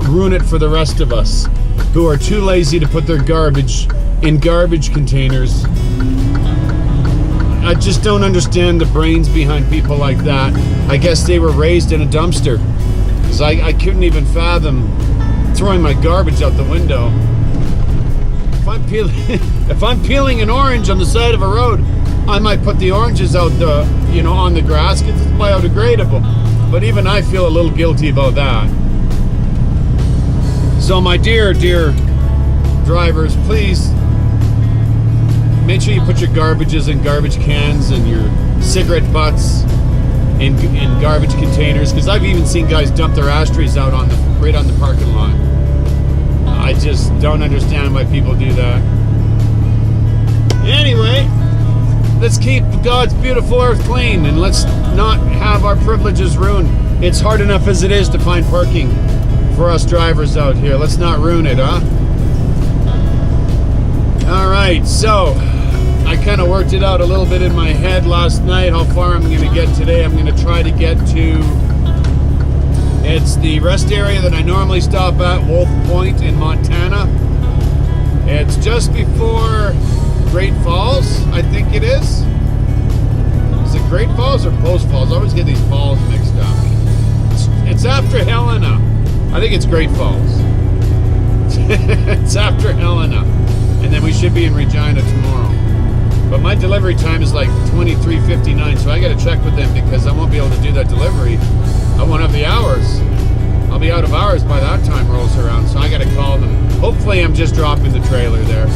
ruin it for the rest of us, who are too lazy to put their garbage in garbage containers. I just don't understand the brains behind people like that. I guess they were raised in a dumpster, because I couldn't even fathom throwing my garbage out the window. If I'm peeling an orange on the side of a road, I might put the oranges out on the grass because it's biodegradable. but even I feel a little guilty about that. So my dear drivers, please make sure you put your garbages in garbage cans and your cigarette butts in garbage containers, because I've even seen guys dump their ashtrays out on right on the parking lot. I just don't understand why people do that. Anyway, let's keep God's beautiful earth clean, and let's not have our privileges ruined. It's hard enough as it is to find parking for us drivers out here. Let's not ruin it, huh? All right, so I kind of worked it out a little bit in my head last night, how far I'm going to get today. I'm going to try to get to, it's the rest area that I normally stop at, Wolf Point in Montana. It's just before Great Falls, I think it is. Is it Great Falls or Post Falls? I always get these falls mixed up. It's after Helena. I think it's Great Falls. It's after Helena. And then we should be in Regina tomorrow. But my delivery time is like 23:59, so I got to check with them because I won't be able to do that delivery. I won't have the hours. I'll be out of hours by that time rolls around, so I got to call them. Hopefully I'm just dropping the trailer there.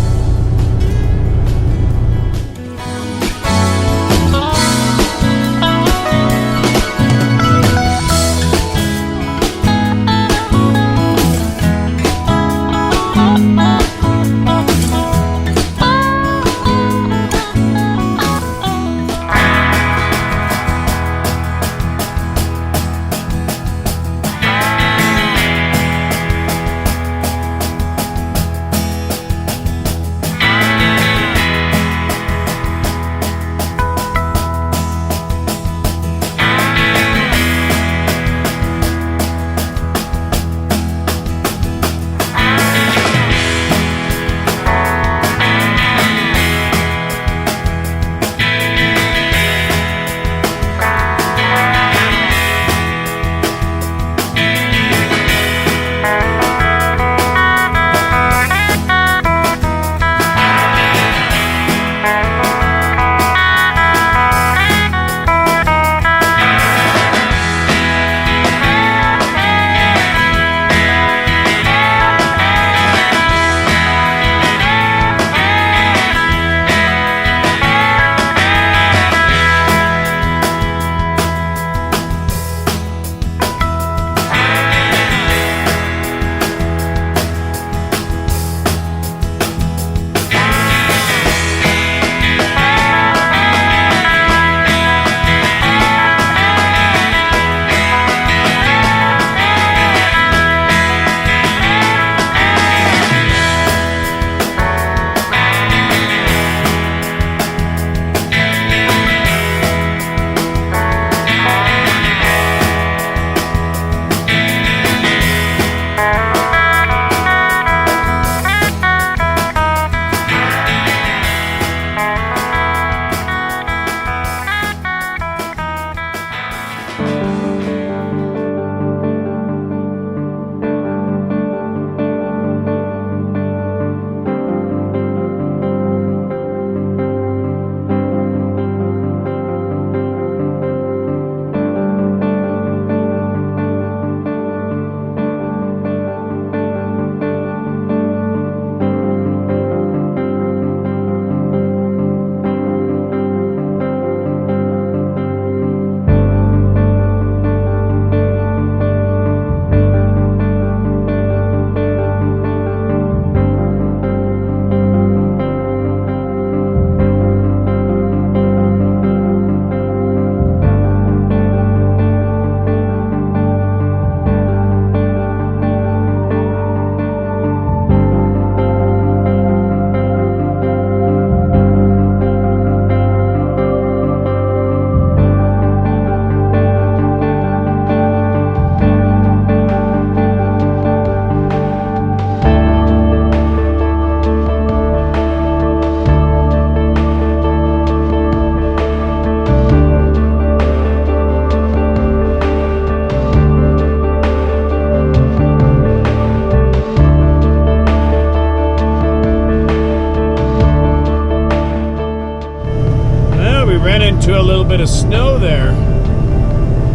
Ran into a little bit of snow there,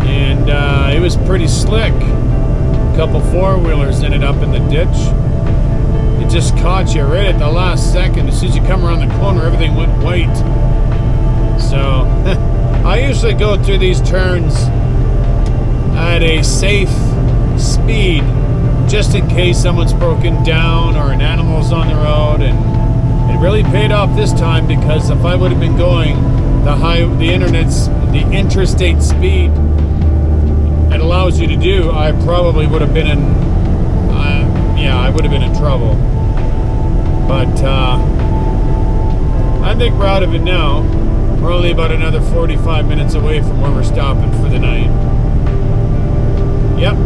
and and it was pretty slick. A couple four-wheelers ended up in the ditch. It just caught you right at the last second. As soon as you come around the corner, everything went white. So I usually go through these turns at a safe speed, just in case someone's broken down or an animal's on the road. And it really paid off this time, because if I would have been going the interstate speed it allows you to do, I probably would have been in, I would have been in trouble. But I think we're out of it now. We're only about another 45 minutes away from where we're stopping for the night. Yep.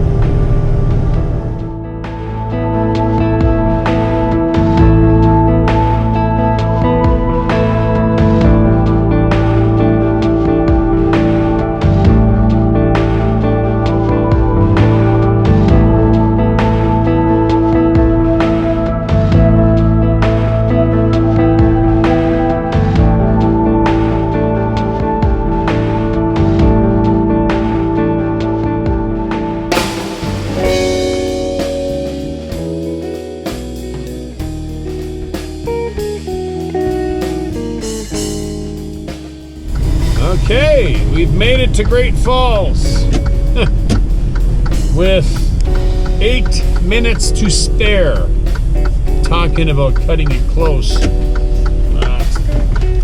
Okay, we've made it to Great Falls with 8 minutes to spare. Talking about cutting it close.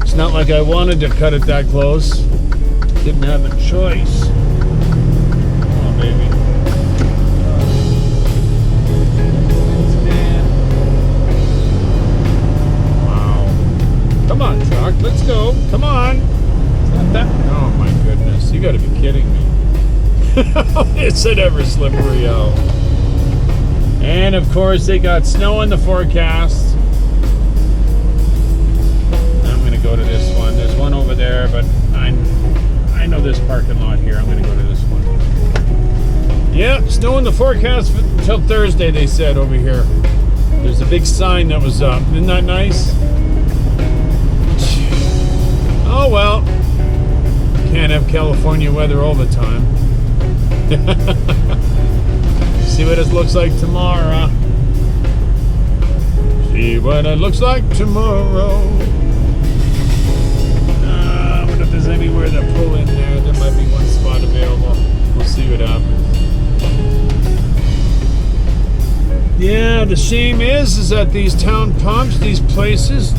It's not like I wanted to cut it that close. Didn't have a choice. Oh, baby. Wow. Come on, truck. Let's go. Come on. Oh my goodness, you gotta be kidding me. It's an ever slippery out. And of course they got snow in the forecast. I'm gonna go to this one. There's one over there, but I know this parking lot here. I'm gonna go to this one. Yeah, snow in the forecast until Thursday, they said over here. There's a big sign that was up. Isn't that nice? Oh well. Can't have California weather all the time. See what it looks like tomorrow. See what it looks like tomorrow. I wonder if there's anywhere to pull in there. There might be one spot available. We'll see what happens. Yeah, the shame is that these town pumps, these places,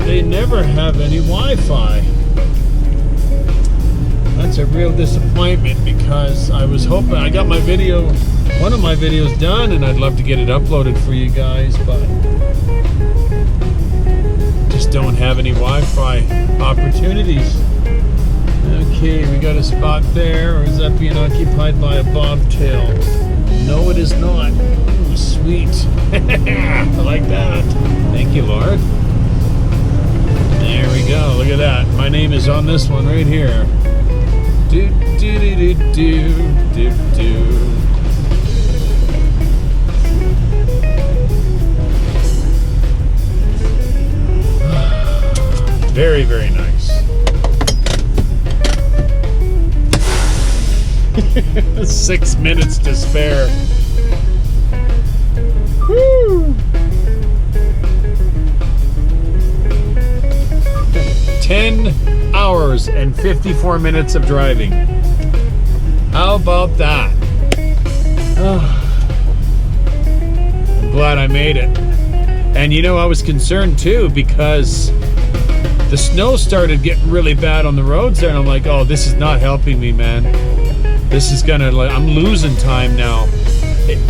they never have any Wi-Fi. That's a real disappointment, because I was hoping, I got my video, one of my videos done, and I'd love to get it uploaded for you guys, but just don't have any Wi-Fi opportunities. Okay, we got a spot there, or is that being occupied by a bobtail? No, it is not. Ooh, sweet. I like that. Thank you, Lord. There we go. Look at that. My name is on this one right here. Do do do do do do do. Very, very nice. 6 minutes to spare. Woo! 10 hours and 54 minutes of driving. How about that? I'm glad I made it. And you know, I was concerned too, because the snow started getting really bad on the roads there, and I'm like, oh, this is not helping me, man. This is gonna, I'm losing time now.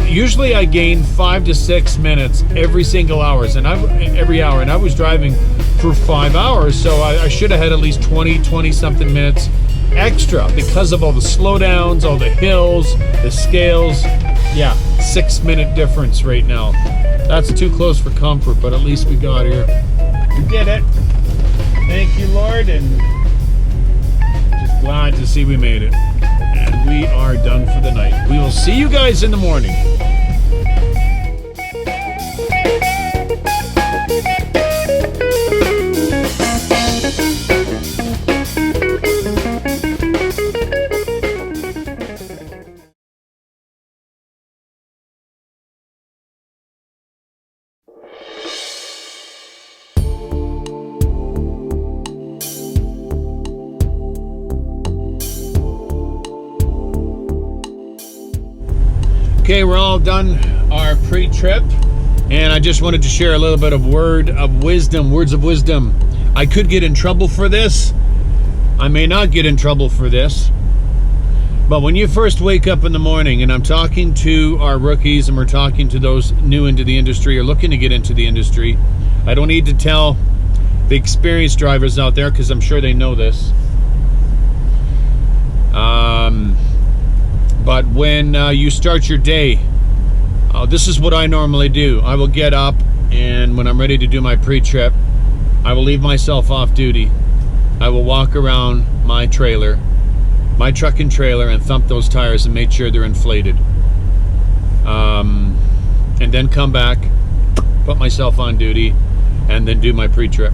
Usually I gain 5 to 6 minutes every single hour, and I was driving for 5 hours, so I should have had at least 20 something minutes extra because of all the slowdowns, all the hills, the scales. Yeah, 6 minute difference right now. That's too close for comfort, but at least we got here. We did it. Thank you, Lord, and just glad to see we made it. And we are done for the night. We will see you guys in the morning. Okay, we're all done our pre-trip, and I just wanted to share a little bit of words of wisdom. I could get in trouble for this. I may not get in trouble for this. But when you first wake up in the morning, and I'm talking to our rookies and we're talking to those new into the industry or looking to get into the industry, I don't need to tell the experienced drivers out there because I'm sure they know this. But when you start your day, this is what I normally do. I will get up, and when I'm ready to do my pre-trip, I will leave myself off duty. I will walk around my trailer, my truck and trailer, and thump those tires and make sure they're inflated. And then come back, put myself on duty, and then do my pre-trip.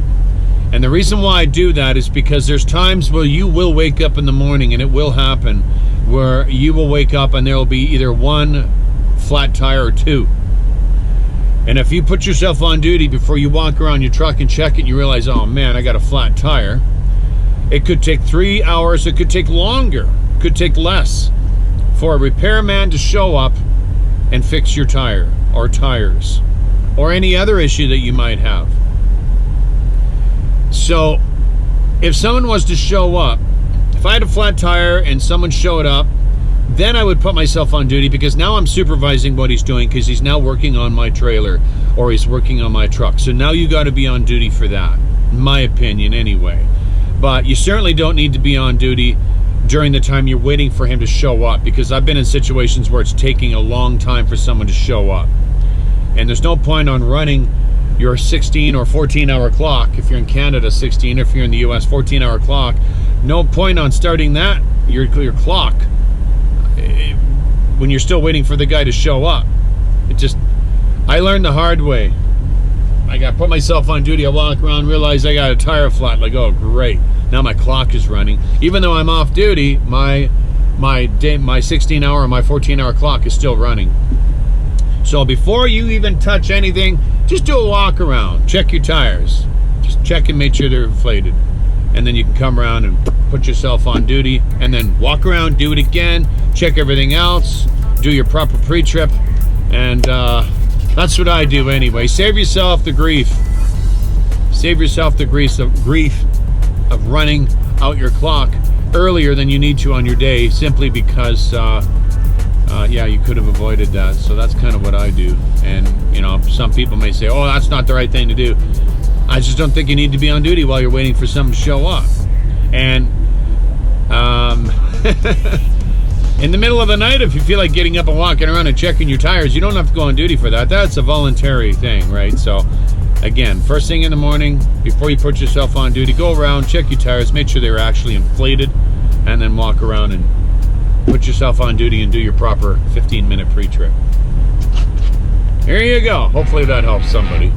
And the reason why I do that is because there's times where you will wake up in the morning, and it will happen, where you will wake up and there will be either one flat tire or two. And if you put yourself on duty before you walk around your truck and check it, and you realize, oh man, I got a flat tire, it could take 3 hours, it could take longer, it could take less for a repairman to show up and fix your tire or tires or any other issue that you might have. So if someone was to show up, if I had a flat tire and someone showed up, then I would put myself on duty, because now I'm supervising what he's doing, because he's now working on my trailer or he's working on my truck. So now you got to be on duty for that, in my opinion anyway. But you certainly don't need to be on duty during the time you're waiting for him to show up, because I've been in situations where it's taking a long time for someone to show up. And there's no point on running your 16 or 14-hour clock. If you're in Canada, 16, if you're in the US, 14-hour clock. No point on starting that, your clock, when you're still waiting for the guy to show up. I learned the hard way. I got put myself on duty. I walk around, realize I got a tire flat. Like, oh great, now my clock is running. Even though I'm off duty, my 16-hour or my 14-hour clock is still running. So before you even touch anything, just do a walk around, check your tires, just check and make sure they're inflated, and then you can come around and put yourself on duty, and then walk around, do it again, check everything else, do your proper pre-trip, and that's what I do anyway. Save yourself the grief. Save yourself the grief of running out your clock earlier than you need to on your day, simply because yeah, you could have avoided that. So that's kind of what I do. And some people may say, oh, that's not the right thing to do. I just don't think you need to be on duty while you're waiting for someone to show up. And in the middle of the night, if you feel like getting up and walking around and checking your tires, you don't have to go on duty for that. That's a voluntary thing, right? So again, first thing in the morning, before you put yourself on duty, go around, check your tires, make sure they're actually inflated, and then walk around and put yourself on duty and do your proper 15-minute pre-trip. Here you go. Hopefully that helps somebody.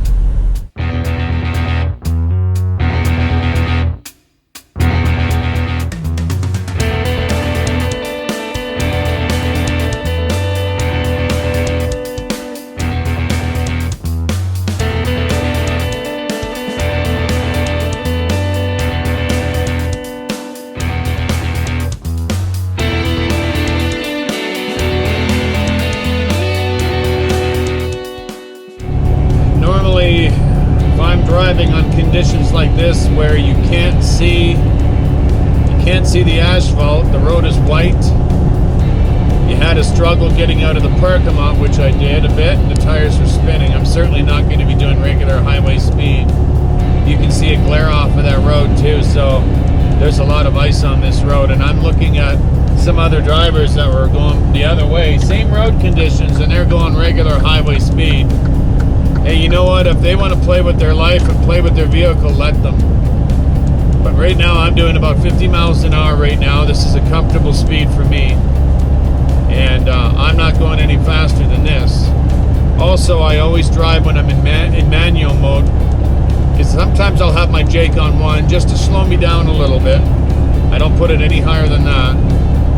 If I'm driving on conditions like this where you can't see the asphalt, the road is white, you had a struggle getting out of the parking lot, which I did a bit, the tires were spinning. I'm certainly not going to be doing regular highway speed. You can see a glare off of that road too, so there's a lot of ice on this road, and I'm looking at some other drivers that were going the other way, same road conditions, and they're going regular highway speed. Hey, you know what? If they want to play with their life and play with their vehicle, let them. But right now, I'm doing about 50 miles an hour right now. This is a comfortable speed for me. And I'm not going any faster than this. Also, I always drive when I'm in manual mode, because sometimes I'll have my Jake on 1 just to slow me down a little bit. I don't put it any higher than that.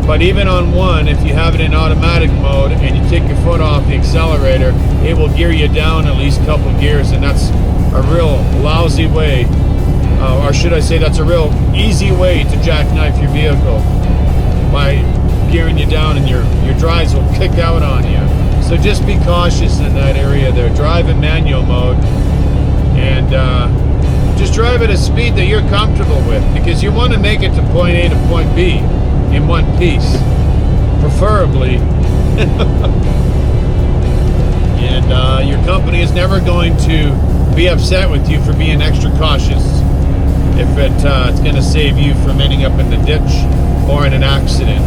But even on 1, if you have it in automatic mode and you take your foot off the accelerator, it will gear you down at least a couple gears, and that's a real lousy way, or should I say that's a real easy way to jackknife your vehicle, by gearing you down, and your drives will kick out on you. So just be cautious in that area there. Drive in manual mode, and just drive at a speed that you're comfortable with, because you want to make it to point A to point B in one piece, preferably. And your company is never going to be upset with you for being extra cautious if it's going to save you from ending up in the ditch or in an accident.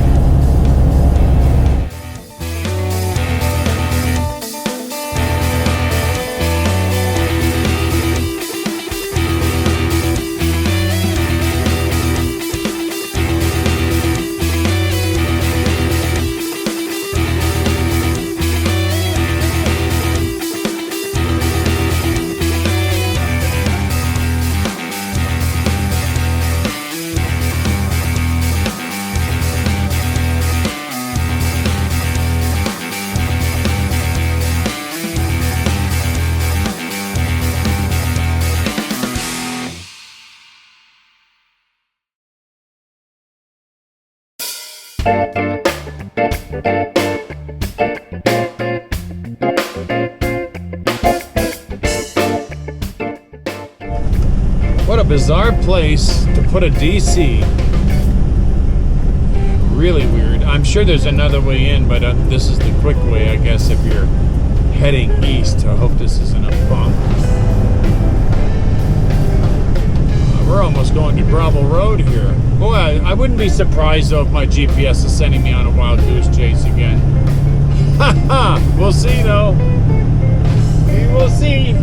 What a bizarre place to put a DC. Really weird. I'm sure there's another way in, but this is the quick way, I guess, if you're heading east. I hope this isn't a bump. We're almost going to Gravel Road here. Boy, I wouldn't be surprised though if my GPS is sending me on a wild goose chase again. Haha! We'll see though. We will see.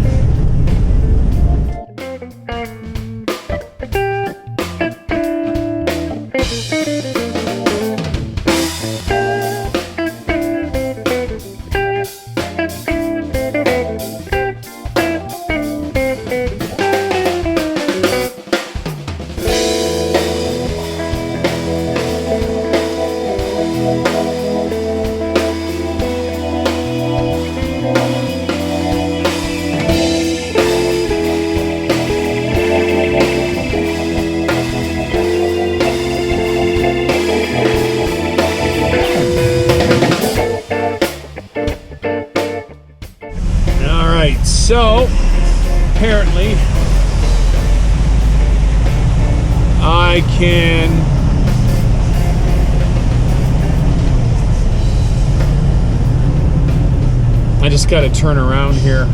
So, apparently, I just got to turn around here.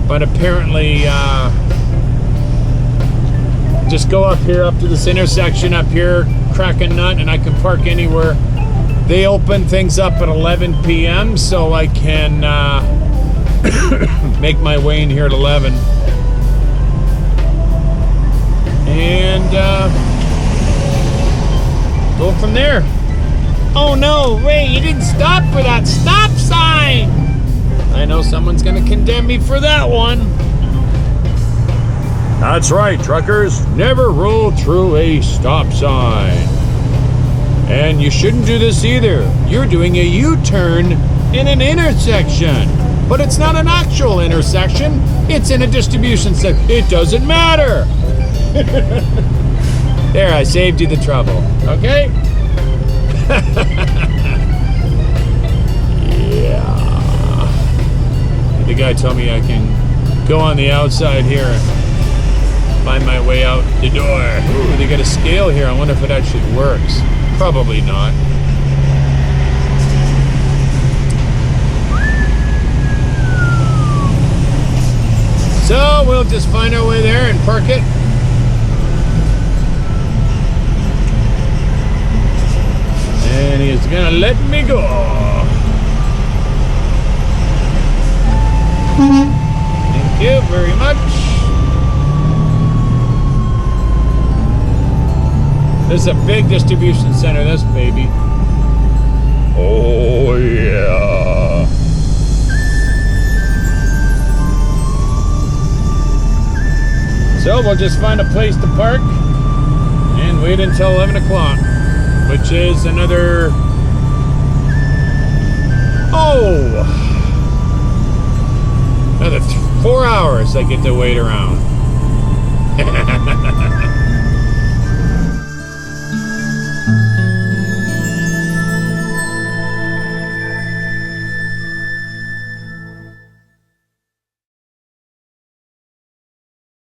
But apparently, just go up here, up to this intersection up here, crack a nut, and I can park anywhere. They open things up at 11 p.m., so I can make my way in here at 11 and go from there. Oh no, Ray, you didn't stop for that stop sign. I know someone's gonna condemn me for that one. That's right, truckers, never roll through a stop sign. And you shouldn't do this either. You're doing a U-turn in an intersection. But it's not an actual intersection. It's in a distribution center. It doesn't matter. There, I saved you the trouble. Okay? Yeah. The guy told me I can go on the outside here and find my way out the door. Ooh, they got a scale here. I wonder if it actually works. Probably not. So we'll just find our way there and park it. And he's gonna let me go. Thank you very much. This is a big distribution center, this baby. Oh yeah. So we'll just find a place to park and wait until 11 o'clock, which is another, another 4 hours I get to wait around.